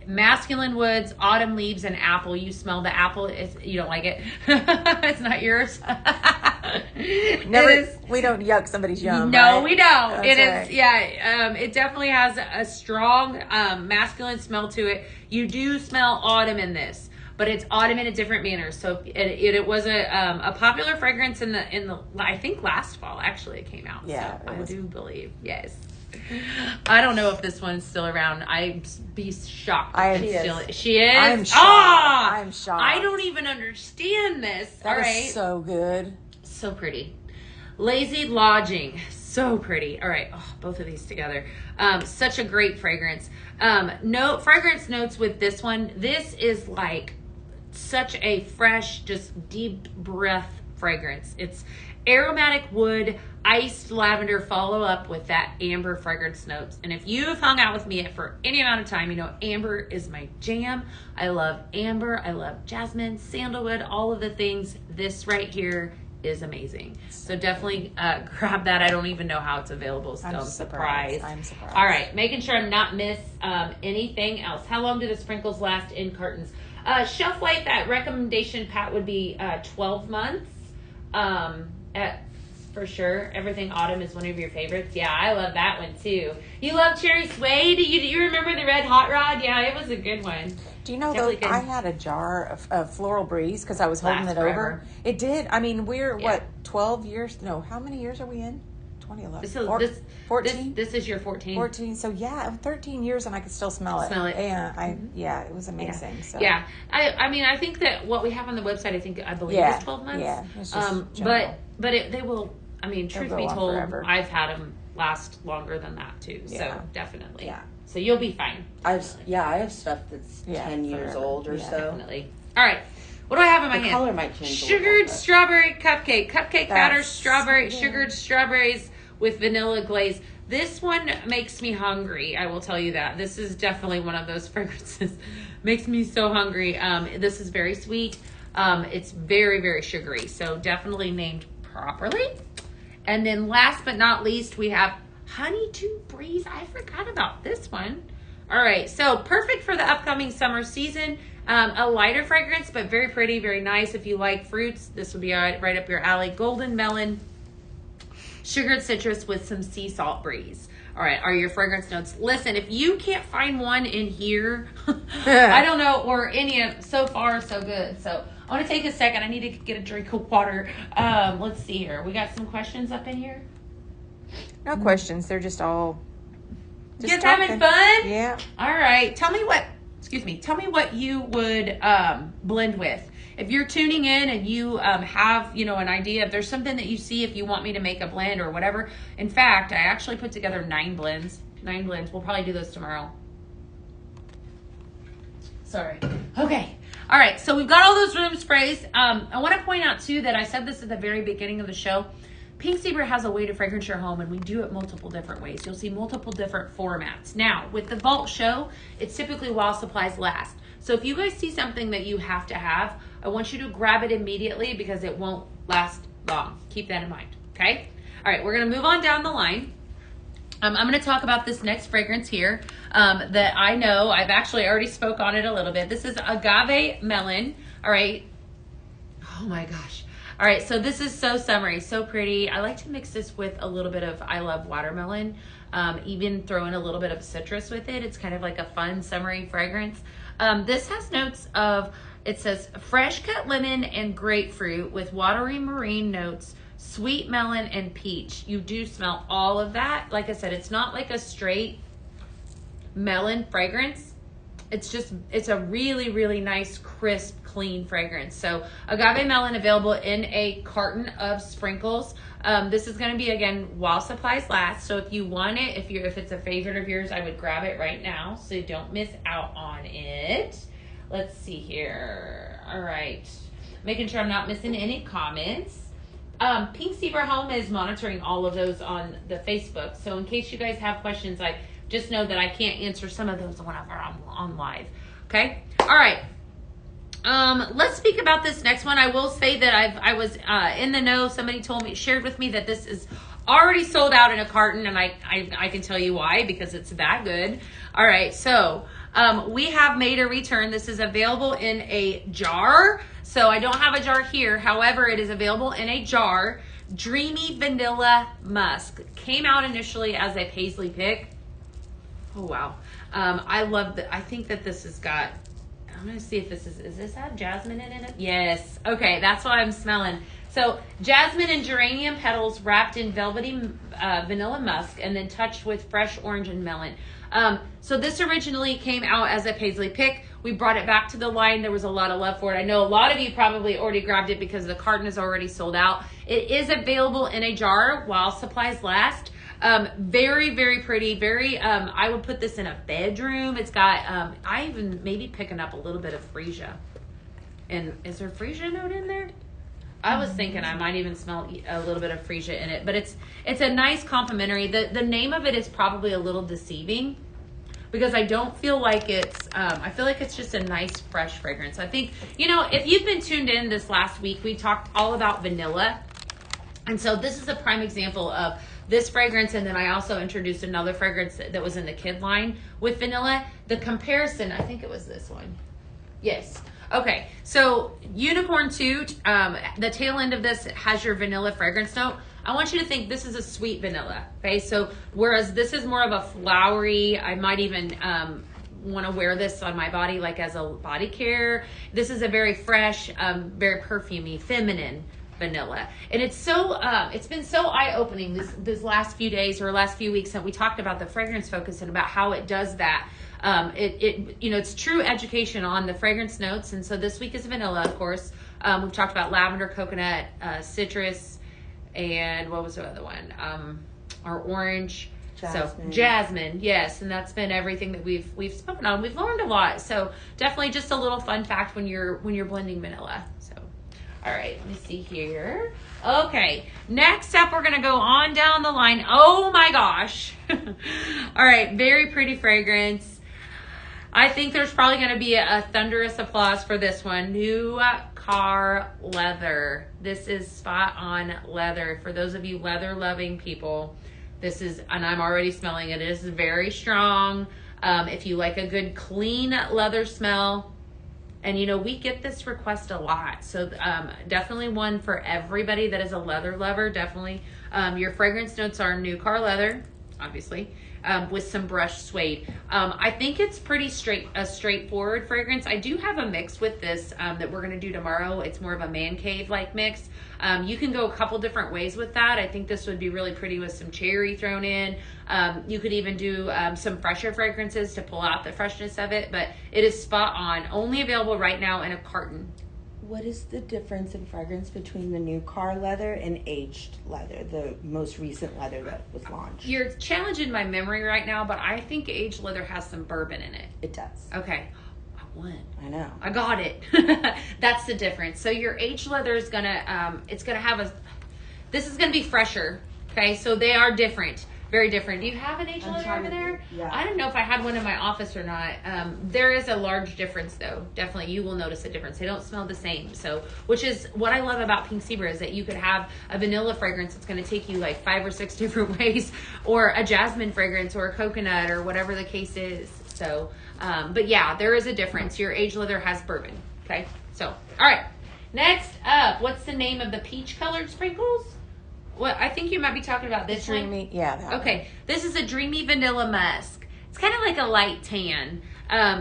Masculine woods, autumn leaves, and apple. You smell the apple. You don't like it. It's not yours. We don't yuck somebody's yum. No, right? we don't. That's It is, right. yeah. It definitely has a strong masculine smell to it. You do smell autumn in this, but it's autumn in a different manner. So it was a popular fragrance in the I think last fall actually it came out. Yeah, so I do believe, yes. I don't know if this one's still around. I'd be shocked. She is. I'm shocked. Ah! I'm shocked. I don't even understand this. That All was right. so good. So pretty. Lazy Lodging. So pretty. All right. Oh, both of these together. Such a great fragrance. Fragrance notes with this one. This is like such a fresh, just deep breath fragrance. It's aromatic wood, iced lavender, follow up with that amber fragrance notes. And if you've hung out with me for any amount of time, you know amber is my jam. I love amber. I love jasmine, sandalwood, all of the things. This right here is amazing. So definitely grab that. I don't even know how it's available still. I'm surprised. All right, making sure I'm not miss anything else. How long do the sprinkles last in cartons? Shelf life, that recommendation, Pat, would be 12 months. For sure. Everything autumn is one of your favorites. Yeah, I love that one too. You love cherry suede? You remember the Red Hot Rod? Yeah, it was a good one. Do you know though? I had a jar of Floral Breeze because I was holding it over. It did. I mean, we're 12 years? No, how many years are we in? 2011. 14. This is your 14. 14. So yeah, 13 years and I could still smell it. Yeah, it was amazing. Yeah. So yeah. I mean, I think that what we have on the website, I believe is 12 months. Yeah. It's just they will. I mean, truth be told, forever. I've had them last longer than that too. Yeah. So definitely. Yeah. So you'll be fine. I have stuff that's 10 years old or so. Definitely. All right. What do I have in my hand? The color might change. Sugared strawberry cupcake. Cupcake batter, sugared strawberries with vanilla glaze. This one makes me hungry. I will tell you that. This is definitely one of those fragrances. Makes me so hungry. This is very sweet. It's very, very sugary. So definitely named properly. And then last but not least, we have Honeydew Breeze. I forgot about this one. All right. So perfect for the upcoming summer season. A lighter fragrance, but very pretty, very nice. If you like fruits, this would be right up your alley. Golden melon, sugared citrus with some sea salt breeze. All right, are your fragrance notes. Listen, if you can't find one in here, I don't know, or any of, so far, so good. So I want to take a second. I need to get a drink of water. Let's see here. We got some questions up in here. No questions. They're just all You guys having fun? Yeah. All right. Tell me what you would blend with. If you're tuning in and you have, an idea, if there's something that you see, if you want me to make a blend or whatever. In fact, I actually put together 9 blends. We'll probably do those tomorrow. Sorry. Okay. All right. So we've got all those room sprays. I want to point out too that I said this at the very beginning of the show. Pink Zebra has a way to fragrance your home, and we do it multiple different ways. You'll see multiple different formats. Now, with the bulk show, it's typically while supplies last. So if you guys see something that you have to have, I want you to grab it immediately because it won't last long. Keep that in mind, okay? All right, we're going to move on down the line. I'm going to talk about this next fragrance here that I know I've actually already spoke on it a little bit. This is Agave Melon, all right? Oh my gosh. All right, so this is so summery, so pretty. I like to mix this with a little bit of I Love Watermelon, even throw in a little bit of citrus with it. It's kind of like a fun summery fragrance. This has notes of, it says fresh cut lemon and grapefruit with watery marine notes, sweet melon and peach. You do smell all of that. Like I said, it's not like a straight melon fragrance. It's a really, really nice, crisp, clean fragrance. So Agave Melon available in a carton of sprinkles. This is going to be, again, while supplies last. So if you want it, if it's a favorite of yours, I would grab it right now so you don't miss out on it. Let's see here. All right. Making sure I'm not missing any comments. Pink Zebra Home is monitoring all of those on the Facebook. So in case you guys have questions, just know that I can't answer some of those whenever I'm on live. Okay? All right. Let's speak about this next one. I will say that I was in the know. Somebody shared with me that this is already sold out in a carton, and I can tell you why, because it's that good. All right, so we have made a return. This is available in a jar. So I don't have a jar here. However, it is available in a jar. Dreamy Vanilla Musk. Came out initially as a paisley pick. Oh, wow. I love I think that this has got, I'm going to see if does this have jasmine in it? Yes. Okay, that's what I'm smelling. So jasmine and geranium petals wrapped in velvety vanilla musk and then touched with fresh orange and melon. So this originally came out as a paisley pick. We brought it back to the line. There was a lot of love for it. I know a lot of you probably already grabbed it because the carton is already sold out. It is available in a jar while supplies last. Very, very pretty. Very, I would put this in a bedroom. It's got, I even maybe picking up a little bit of freesia. And is there freesia note in there? I was thinking I might even smell a little bit of freesia in it, but it's a nice complimentary. The name of it is probably a little deceiving because I don't feel like I feel like it's just a nice fresh fragrance. I think, if you've been tuned in this last week, we talked all about vanilla. And so this is a prime example of this fragrance, and then I also introduced another fragrance that was in the kid line with vanilla. The comparison, I think it was this one. Yes. Okay, so Unicorn Toot, the tail end of this has your vanilla fragrance note. I want you to think this is a sweet vanilla, okay? So whereas this is more of a flowery, I might even want to wear this on my body like as a body care. This is a very fresh, very perfumey, feminine vanilla. And it's so it's been so eye-opening this last few days or last few weeks that we talked about the fragrance focus and about how it does that. It's true education on the fragrance notes. And so this week is vanilla, of course. We've talked about lavender, coconut, citrus, and what was the other one? Our orange. Jasmine. So jasmine, yes, and that's been everything that we've spoken on. We've learned a lot. So definitely just a little fun fact when you're blending vanilla. So all right, let me see here. Okay, next up we're gonna go on down the line. Oh my gosh. All right, very pretty fragrance. I think there's probably going to be a thunderous applause for this one. New car leather. This is spot on leather. For those of you leather loving people, this is, and I'm already smelling it. It is very strong. If you like a good clean leather smell, and you know, we get this request a lot. So definitely one for everybody that is a leather lover. Definitely. Your fragrance notes are new car leather, obviously. With some brushed suede. I think it's pretty straightforward fragrance. I do have a mix with this that we're going to do tomorrow. It's more of a man cave like mix. You can go a couple different ways with that. I think this would be really pretty with some cherry thrown in. You could even do some fresher fragrances to pull out the freshness of it, but it is spot on. Only available right now in a carton. What is the difference in fragrance between the new car leather and aged leather, the most recent leather that was launched? You're challenging my memory right now, but I think aged leather has some bourbon in it. It does. Okay. I won. I know. I got it. That's the difference. So your aged leather is gonna, it's gonna have this is gonna be fresher. Okay, so they are different. Very different. Do you have an aged leather over there? Yeah. I don't know if I had one in my office or not. There is a large difference though. Definitely you will notice a difference. They don't smell the same. So, which is what I love about Pink Zebra is that you could have a vanilla fragrance that's going to take you like 5 or 6 different ways, or a jasmine fragrance or a coconut or whatever the case is. So, but yeah, there is a difference. Your aged leather has bourbon. Okay. So, all right. Next up, what's the name of the peach colored sprinkles? Well, I think you might be talking about this Dreamy, one. yeah. That Okay, one. this is a dreamy vanilla musk. It's kind of like a light tan.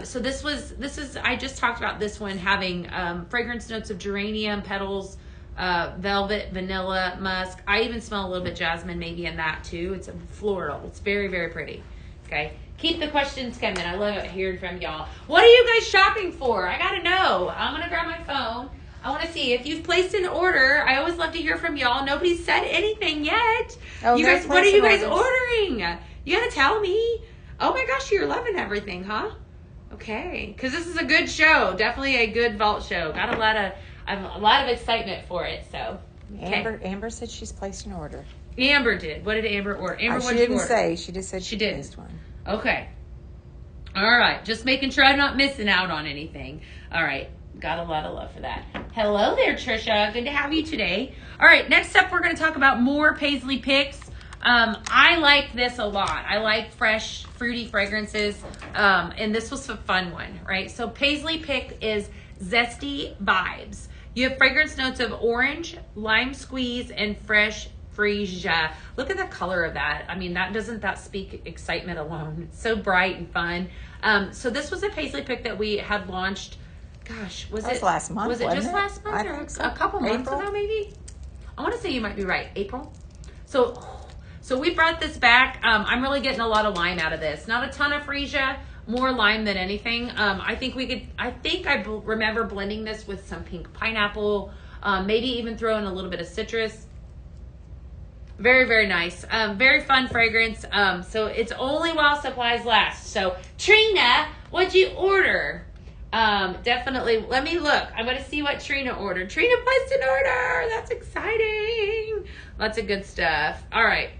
So this is, I just talked about this one having fragrance notes of geranium, petals, velvet, vanilla, musk. I even smell a little bit jasmine maybe in that too. It's floral. It's very, very pretty. Okay. Keep the questions coming. I love hearing from y'all. What are you guys shopping for? I gotta know. I'm gonna grab my phone. I want to see if you've placed an order. I always love to hear from y'all. Nobody's said anything yet. Oh, you guys, what are you guys orders. ordering? You gotta tell me. Oh my gosh, you're loving everything, huh? Okay, because this is a good show. Definitely a good vault show. Got a lot of excitement for it. So, okay. Amber said she's placed an order. Amber did. What did Amber order? Amber, what she did you didn't order? say. She just said She did. placed one. Okay. All right. Just making sure I'm not missing out on anything. All right. Got a lot of love for that. Hello there, Trisha. Good to have you today. All right. Next up, we're going to talk about more Paisley picks. I like this a lot. I like fresh, fruity fragrances. And this was a fun one, right? So Paisley pick is Zesty Vibes. You have fragrance notes of orange, lime squeeze, and fresh freesia. Look at the color of that. I mean, doesn't that speak excitement alone? It's so bright and fun. So this was a Paisley pick that we had launched. Gosh, was it last month? Was it just last month, I or think so. a couple months April? ago, maybe? I want to say you might be right. April. So we brought this back. I'm really getting a lot of lime out of this. Not a ton of freesia, more lime than anything. I think I remember blending this with some pink pineapple, maybe even throw in a little bit of citrus. Very, very nice. Very fun fragrance. So it's only while supplies last. So Trina, what'd you order? Definitely. Let me look. I'm going to see what Trina ordered. Trina placed an order. That's exciting. Lots of good stuff. All right.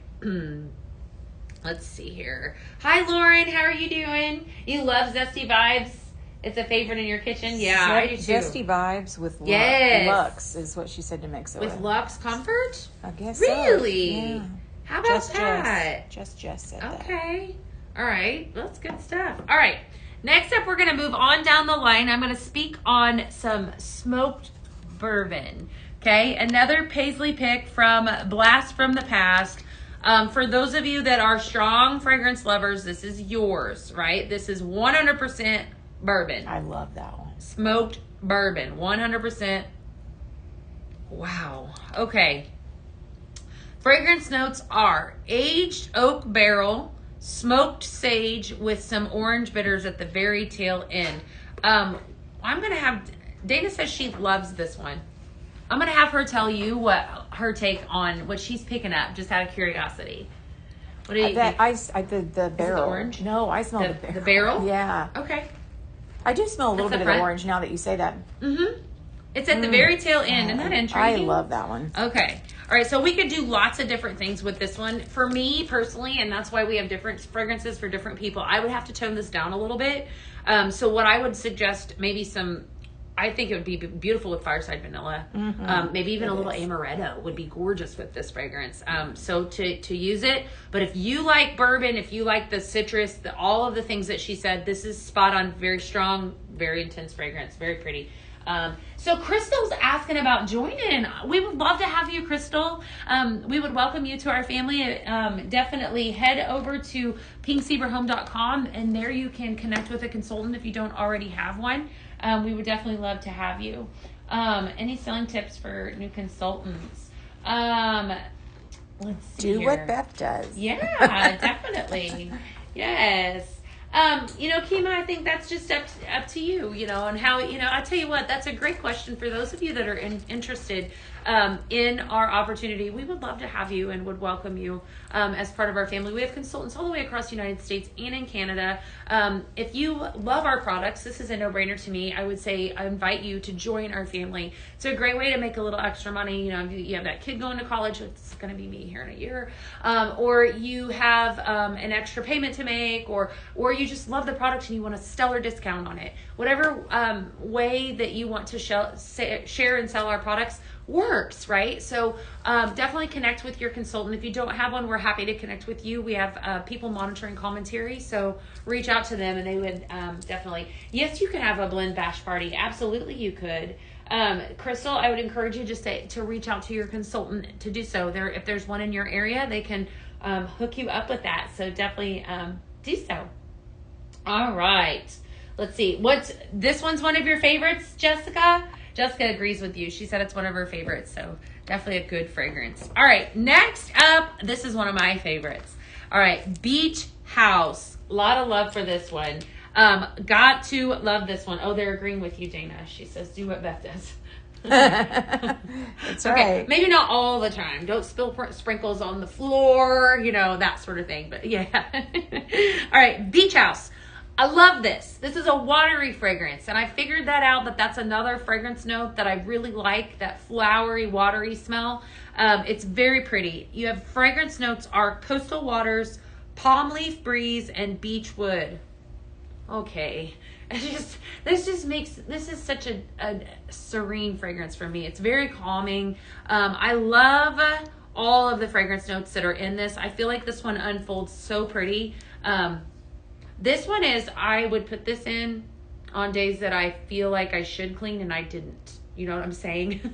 Let's see here. Hi, Lauren. How are you doing? You love Zesty Vibes? It's a favorite in your kitchen? Yeah, I do too. Zesty Vibes with Yes. Lux is what she said to mix it with. With Lux Comfort? I guess Really? so. Yeah. How about that? Just said that. Okay. All right. That's good stuff. All right. Next up, we're going to move on down the line. I'm going to speak on some smoked bourbon. Okay. Another Paisley pick from Blast from the Past. For those of you that are strong fragrance lovers, this is yours, right? This is 100% bourbon. I love that one. Smoked bourbon. 100%. Wow. Okay. Fragrance notes are aged oak barrel, smoked sage with some orange bitters at the very tail end. I'm going to have, Dana says she loves this one. I'm going to have her tell you what her take on what she's picking up, just out of curiosity. What do you think? The barrel. the orange? No, I smell the barrel. The barrel? Yeah. Okay. I do smell a little That's bit the of the front? orange now that you say that. Mm-hmm. It's at the very tail end. Isn't that I intriguing? love that one. Okay. All right. So we could do lots of different things with this one. For me personally, and that's why we have different fragrances for different people, I would have to tone this down a little bit. So what I would suggest, maybe I think it would be beautiful with fireside vanilla. Maybe even a little amaretto would be gorgeous with this fragrance. So to use it. But if you like bourbon, if you like the citrus, all of the things that she said, this is spot on. Very strong, very intense fragrance. Very pretty. So Crystal's asking about joining. We would love to have you, Crystal. We would welcome you to our family. Definitely head over to pinkzebrahome.com, and there you can connect with a consultant if you don't already have one. We would definitely love to have you. Any selling tips for new consultants? Let's see. Do what Beth does. Yeah, definitely. Yes. Kima, I think that's just up to you, and how, I'll tell you what, that's a great question for those of you that are interested in our opportunity. We would love to have you and would welcome you as part of our family. We have consultants all the way across the United States and in Canada. If you love our products, this is a no-brainer to me. I would say I invite you to join our family. It's a great way to make a little extra money. You have that kid going to college, it's going to be me here in a year, or you have an extra payment to make, or you just love the product and you want a stellar discount on it. Whatever way that you want to share and sell our products works, right? So definitely connect with your consultant. If you don't have one, we're happy to connect with you. We have people monitoring commentary, so reach out to them and they would definitely. Yes, you can have a blend bash party. Absolutely, you could. Crystal, I would encourage you just to reach out to your consultant to do so. If there's one in your area, they can hook you up with that. So definitely do so. All right. Let's see. This one's one of your favorites, Jessica? Jessica agrees with you. She said it's one of her favorites, so definitely a good fragrance. All right, next up, this is one of my favorites. All right, Beach House. A lot of love for this one. Got to love this one. Oh, they're agreeing with you, Dana. She says, do what Beth does. That's okay, right. Maybe not all the time. Don't spill sprinkles on the floor, that sort of thing. But yeah. All right, Beach House. I love this. This is a watery fragrance, and I figured that out, that's another fragrance note that I really like, that flowery, watery smell. It's very pretty. You have fragrance notes are coastal waters, palm leaf breeze, and beech wood. Okay. This is such a serene fragrance for me. It's very calming. I love all of the fragrance notes that are in this. I feel like this one unfolds so pretty. This one I would put this in on days that I feel like I should clean and I didn't. You know what I'm saying?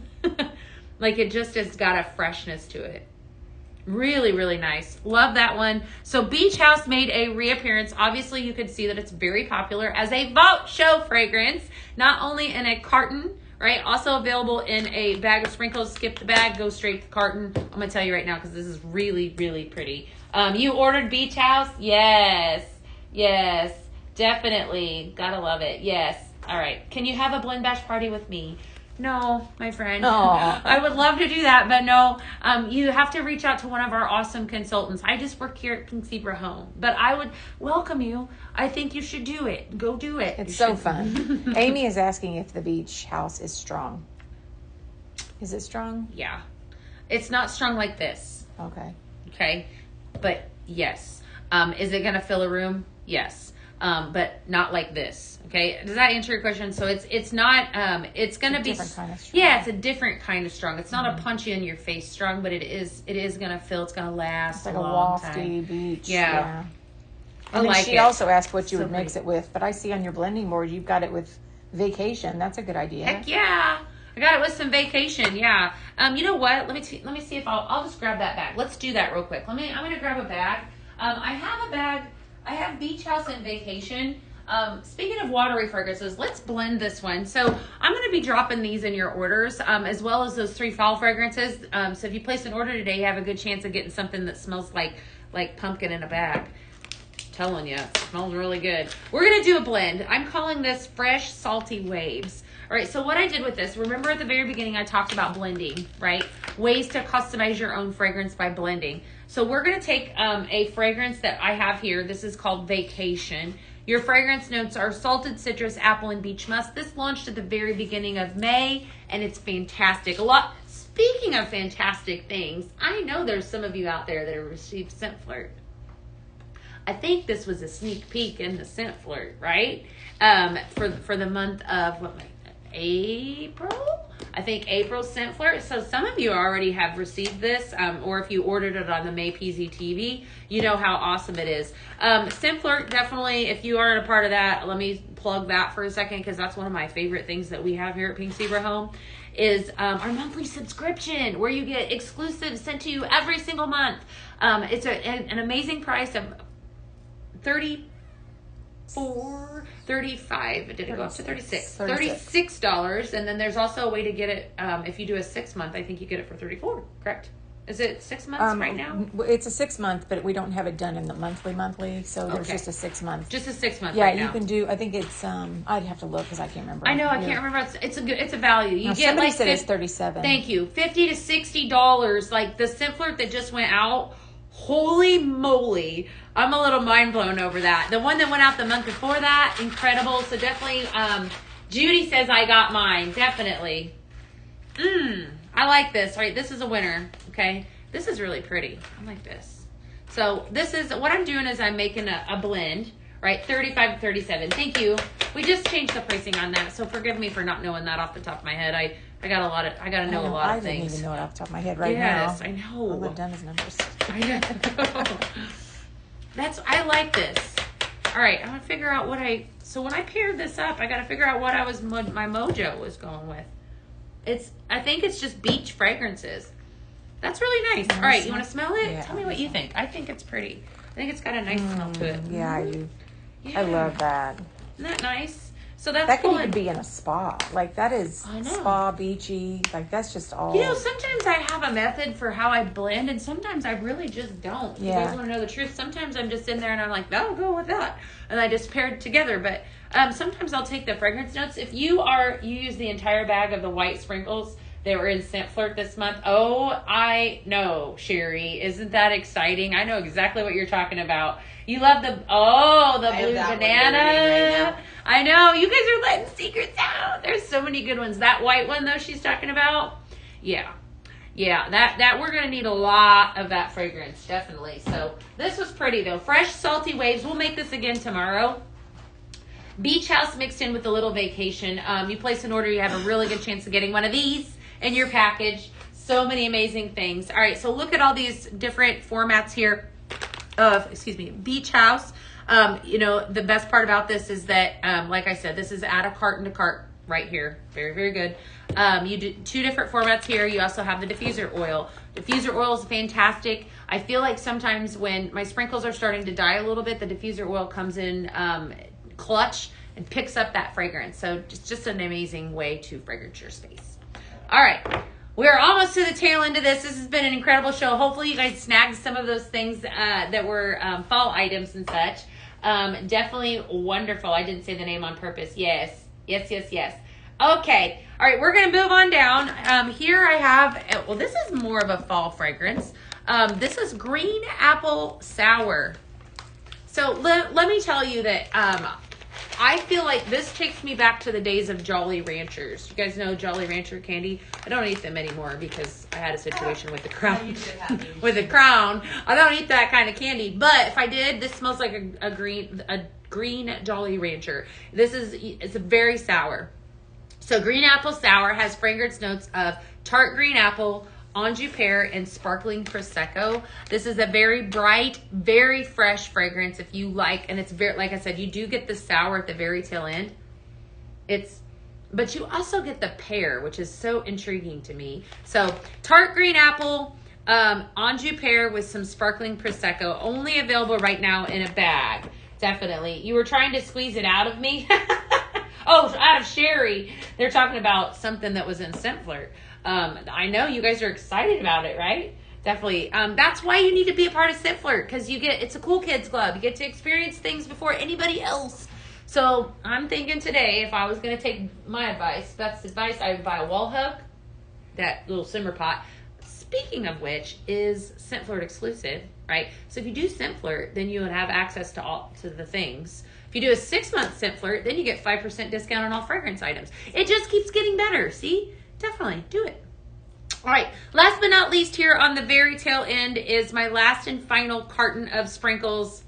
Like it just has got a freshness to it. Really, really nice. Love that one. So Beach House made a reappearance. Obviously, you could see that it's very popular as a vault show fragrance, not only in a carton, right? Also available in a bag of sprinkles. Skip the bag, go straight to the carton. I'm going to tell you right now because this is really, really pretty. You ordered Beach House? Yes, definitely. Gotta love it. Yes. All right. Can you have a blend bash party with me? No, my friend. Aww. I would love to do that, but no. You have to reach out to one of our awesome consultants. I just work here at Pink Zebra Home, but I would welcome you. I think you should do it. Go do it. It's so fun. Amy is asking if the Beach House is strong. Is it strong? Yeah. It's not strong like this. Okay. But yes. Is it going to fill a room? Yes. But not like this. Okay. Does that answer your question? So it's not, it's going to be, different kind of strong. Yeah, it's a different kind of strong. It's not a punchy in your face strong, but it is going to fill, it's going to last. It's like a a long wafty time. beach. Yeah. And then she also asked what you would mix pretty. it with, but I see on your blending board you've got it with Vacation. That's a good idea. Heck yeah. I got it with some Vacation. Yeah. You know what? Let me see if I'll just grab that bag. Let's do that real quick. I'm going to grab a bag. I have a bag. I have Beach House and Vacation. Speaking of watery fragrances, let's blend this one. So I'm going to be dropping these in your orders, as well as those 3 fall fragrances. So if you place an order today, you have a good chance of getting something that smells like pumpkin in a bag. I'm telling you, it smells really good. We're going to do a blend. I'm calling this Fresh Salty Waves. All right, so what I did with this, remember at the very beginning I talked about blending, right? Ways to customize your own fragrance by blending. So we're going to take a fragrance that I have here. This is called Vacation. Your fragrance notes are salted citrus, apple, and beach musk. This launched at the very beginning of May, and it's fantastic. Speaking of fantastic things, I know there's some of you out there that have received Scent Flirt. I think this was a sneak peek into Scent Flirt, right? For the month of April? I think April Scent Flirt. So some of you already have received this, or if you ordered it on the May Pztv, you know how awesome it is. Scent Flirt, definitely, if you aren't a part of that, let me plug that for a second, because that's one of my favorite things that we have here at Pink Zebra Home, is our monthly subscription, where you get exclusives sent to you every single month. It's an amazing price of $35. Did it go up to $36? And then there's also a way to get it if you do a 6 month. I think you get it for $34. Correct? Is it 6 months right now? It's a 6 month, but we don't have it done in the monthly. So there's just a 6 month. Just a 6 month. Yeah, right you now. can do. I think it's. I'd have to look because I can't remember. I know I can't remember. It's a value. You get somebody like said it's $37. Thank you. $50 to $60. Like the Scent Flirt that just went out. Holy moly. I'm a little mind blown over that. The one that went out the month before that, incredible. So definitely, Judy says I got mine. Definitely. I like this. All right, this is a winner. Okay. This is really pretty. I like this. So this is, what I'm doing is I'm making a blend, right? 35 to 37. Thank you. We just changed the pricing on that. So forgive me for not knowing that off the top of my head. I got to know a lot of things. I didn't even know it off the top of my head now. Yes, I know. All I've done is numbers. I know. I like this. All right, I'm gonna figure out so when I paired this up, I gotta figure out what my mojo was going with. I think it's just beach fragrances. That's really nice. All right, you want to smell it? Yeah, Tell me what you think. I think it's pretty. I think it's got a nice smell to it. Yeah, I do. Yeah. I love that. Isn't that nice? So that's that cool. could even be in a spa. Like that is spa, beachy. Like that's just all. You know, sometimes I have a method for how I blend, and sometimes I really just don't. Yeah. You guys want to know the truth? Sometimes I'm just in there and I'm like, that'll go with that, and I just pair it together. But sometimes I'll take the fragrance notes. If you use the entire bag of the white sprinkles that were in Scent Flirt this month. Oh, I know, Sherry. Isn't that exciting? I know exactly what you're talking about. You love the blue banana. I know. You guys are letting secrets out. There's so many good ones. That white one, though, she's talking about. Yeah. That we're going to need a lot of that fragrance, definitely. So this was pretty, though. Fresh, salty waves. We'll make this again tomorrow. Beach House mixed in with a little Vacation. You place an order, you have a really good chance of getting one of these in your package. So many amazing things. All right, so look at all these different formats here of, Beach House. The best part about this is that, like I said, this is add a carton to cart right here. Very, very good. You do 2 different formats here. You also have the diffuser oil. Diffuser oil is fantastic. I feel like sometimes when my sprinkles are starting to die a little bit, the diffuser oil comes in clutch and picks up that fragrance. So just an amazing way to fragrance your space. All right. We're almost to the tail end of this. This has been an incredible show. Hopefully you guys snagged some of those things that were fall items and such. Definitely wonderful. I didn't say the name on purpose. Yes. Okay. All right. We're going to move on down. Here I have, this is more of a fall fragrance. This is Green Apple Sour. So let me tell you that I feel like this takes me back to the days of Jolly Ranchers. You guys know Jolly Rancher candy? I don't eat them anymore because I had a situation with the Crown. With the Crown. I don't eat that kind of candy. But if I did, this smells like a green Jolly Rancher. It's very sour. So Green Apple Sour has fragrance notes of tart green apple, Anjou pear, and sparkling prosecco. This is a very bright, very fresh fragrance if you like, and it's very, like I said, you do get the sour at the very tail end. But you also get the pear, which is so intriguing to me. So tart green apple, Anjou pear with some sparkling prosecco, only available right now in a bag. Definitely. You were trying to squeeze it out of me. Oh, out of Sherry. They're talking about something that was in Scent Flirt. I know you guys are excited about it, right? Definitely. That's why you need to be a part of Scent Flirt, because it's a cool kids club. You get to experience things before anybody else. So I'm thinking today, if I was going to take my advice, Beth's advice, I would buy a wall hook, that little simmer pot, speaking of which, is Scent Flirt exclusive, right? So if you do Scent Flirt, then you would have access to the things. If you do a 6-month Scent Flirt, then you get 5% discount on all fragrance items. It just keeps getting better. See? Definitely do it. All right. Last but not least here on the very tail end is my last and final carton of sprinkles.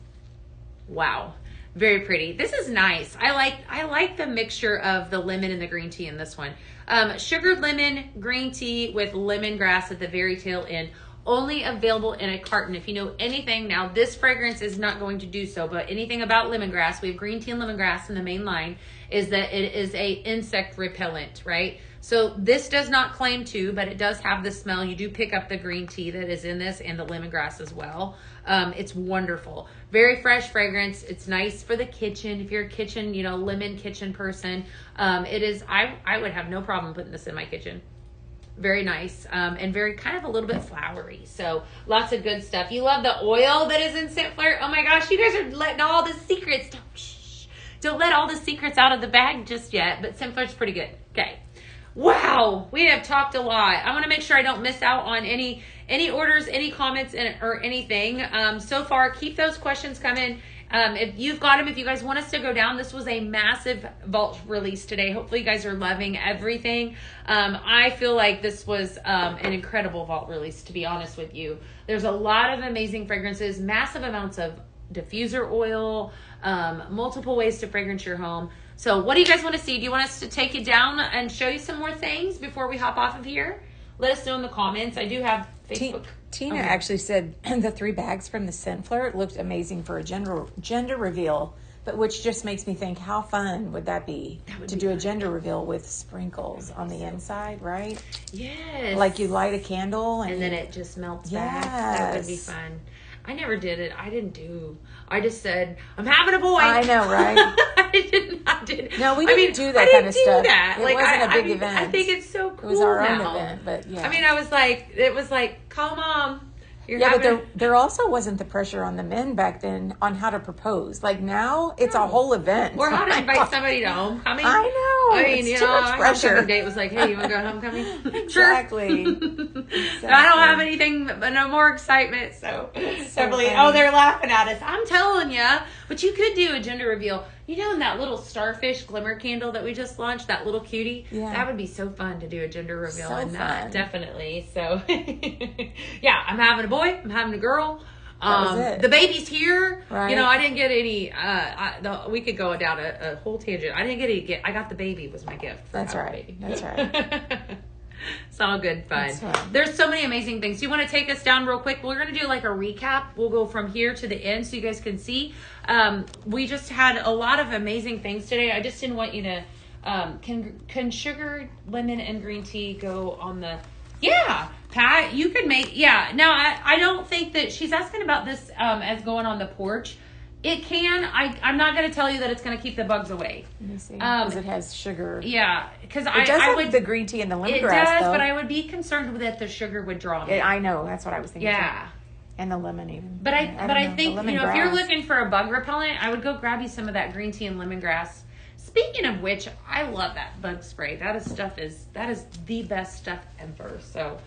Wow. Very pretty. This is nice. I like the mixture of the lemon and the green tea in this one. Sugared lemon, green tea with lemongrass at the very tail end. Only available in a carton. If you know anything, now this fragrance is not going to do so, but anything about lemongrass, we have green tea and lemongrass in the main line, is that it is a insect repellent, right? So this does not claim to, but it does have the smell. You do pick up the green tea that is in this and the lemongrass as well. It's wonderful. Very fresh fragrance. It's nice for the kitchen. If you're a kitchen, lemon kitchen person, it is, I would have no problem putting this in my kitchen. Very nice, and very kind of a little bit flowery. So lots of good stuff. You love the oil that is in Scent Flirt. Oh my gosh, you guys are letting all the secrets. Don't let all the secrets out of the bag just yet, but Scent Flirt's pretty good. Okay. Wow, we have talked a lot. I want to make sure I don't miss out on any orders, any comments, or anything. So far, keep those questions coming. If you've got them, if you guys want us to go down, this was a massive vault release today. Hopefully you guys are loving everything. I feel like this was an incredible vault release, to be honest with you. There's a lot of amazing fragrances, massive amounts of diffuser oil, multiple ways to fragrance your home. So what do you guys want to see? Do you want us to take it down and show you some more things before we hop off of here? Let us know in the comments. I do have Facebook. Tina actually said the 3 bags from the Scent Flirt looked amazing for a gender reveal, but which just makes me think, how fun would that be to do a gender reveal with sprinkles on the inside, right? Yes. Like you light a candle and then it just melts back. That would be fun. I never did it. I just said, I'm having a boy. I know, right? I did not do it. No, we didn't do that kind of stuff. That. It wasn't a big event. I think it's so cool. It was our now. own event, but yeah. I mean, it was like, call mom. But there also wasn't the pressure on the men back then on how to propose. Like now, it's a whole event. Or how to invite somebody to homecoming. I know. I mean, it's too much pressure. Homecoming date was like, hey, you want to go to homecoming? Exactly. Exactly. I don't have anything, but no more excitement. So definitely. Funny. Oh, they're laughing at us. I'm telling you. But you could do a gender reveal. In that little starfish glimmer candle that we just launched, that little cutie, that would be so fun to do a gender reveal in that. Definitely. So, yeah, I'm having a boy. I'm having a girl. That was it. The baby's here. Right. I didn't get any. We could go down a whole tangent. I didn't get any. I got the baby was my gift. That's right. That's right. It's all good fun. There's so many amazing things. You want to take us down real quick? We're going to do like a recap. We'll go from here to the end so you guys can see. We just had a lot of amazing things today. I just didn't want you to... Can sugar, lemon, and green tea go on the... Yeah, Pat, you could make... Yeah, now I don't think that... She's asking about this as going on the porch. It can. I'm not going to tell you that it's going to keep the bugs away. Let me see. Because it has sugar. Yeah, because it does have the green tea and the lemongrass. It does, though. but I would be concerned that the sugar would draw me. I know. That's what I was thinking. Yeah. Too. And the lemon even. But I think if you're looking for a bug repellent, I would go grab you some of that green tea and lemongrass. Speaking of which, I love that bug spray. That is the best stuff ever. So.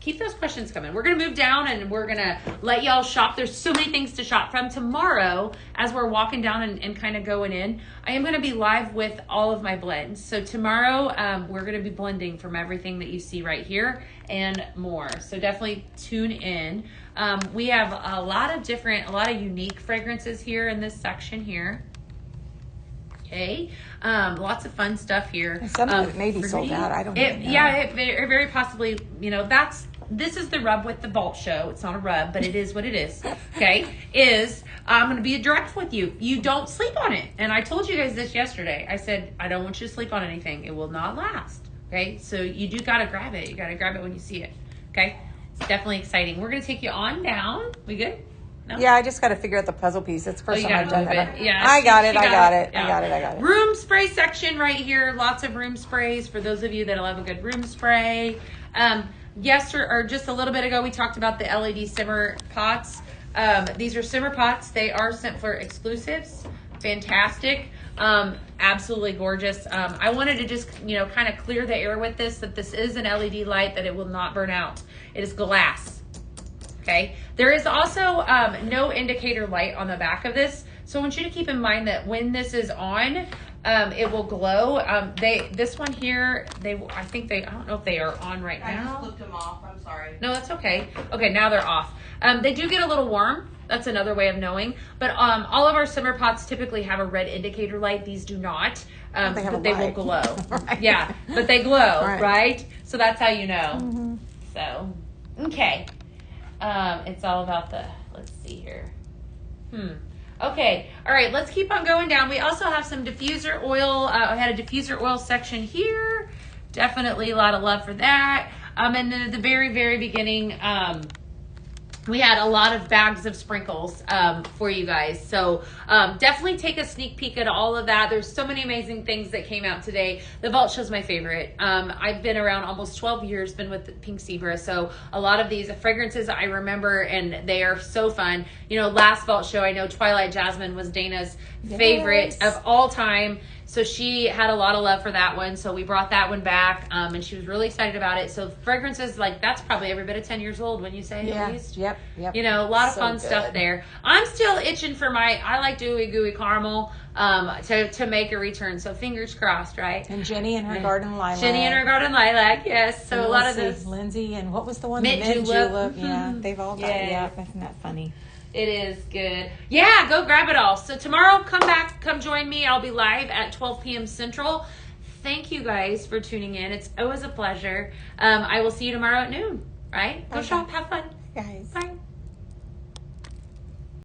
Keep those questions coming. We're going to move down and we're going to let y'all shop. There's so many things to shop from. Tomorrow, as we're walking down and kind of going in, I am going to be live with all of my blends. So tomorrow, we're going to be blending from everything that you see right here and more. So definitely tune in. We have a lot of unique fragrances here in this section here. Okay. Lots of fun stuff here. Some of it may be sold out. I don't know. Yeah, it very possibly, this is the rub with the vault show. It's not a rub, but it is what it is. Okay. I'm going to be direct with you. You don't sleep on it. And I told you guys this yesterday. I said, I don't want you to sleep on anything. It will not last. Okay. So you do got to grab it. You got to grab it when you see it. Okay. It's definitely exciting. We're going to take you on down. We good? No? Yeah, I just got to figure out the puzzle piece. That's the first time I've done that. Yeah, I got it. Yeah. Room spray section right here. Lots of room sprays for those of you that love a good room spray. Or just a little bit ago, we talked about the LED simmer pots. These are simmer pots. They are Scent Flirt exclusives. Fantastic. Absolutely gorgeous. I wanted to just, kind of clear the air with this, that this is an LED light, that it will not burn out. It is glass. Okay. There is also no indicator light on the back of this. So I want you to keep in mind that when this is on, it will glow. This one here, I don't know if they are on right now. I just flipped them off. I'm sorry. No, that's okay. Okay, now they're off. They do get a little warm. That's another way of knowing. But all of our simmer pots typically have a red indicator light. These do not. But they will glow. Right. Yeah, but they glow, Right. right? So that's how you know. Mm-hmm. So, okay. It's all about let's see here. Okay, all right, let's keep on going down. We also have some diffuser oil. I had a diffuser oil section here. Definitely a lot of love for that. And then at the very, very beginning, we had a lot of bags of sprinkles for you guys. So definitely take a sneak peek at all of that. There's so many amazing things that came out today. The vault show's my favorite. I've been around almost 12 years, been with Pink Zebra. So a lot of these fragrances I remember, and they are so fun. Last vault show, I know Twilight Jasmine was Dana's favorite of all time. So she had a lot of love for that one. So we brought that one back, and she was really excited about it. So fragrances, that's probably every bit of 10 years old, when you say at least. Yep. A lot of So fun good. stuff there. I'm still itching for I like Dewy Gooey Caramel to make a return. So fingers crossed, right? And Jenny and her garden lilac. Jenny and her garden lilac, yes. So a lot of this. Lindsay and what was the one? Mint the mint julep. julep. Yeah, they've all got. Yes. Yeah, isn't that funny? It is good. Yeah, go grab it all. So tomorrow, come join me. I'll be live at 12 p.m. Central. Thank you guys for tuning in. It's always a pleasure. I will see you tomorrow at noon, right? Go shop. Have fun. Guys. Bye.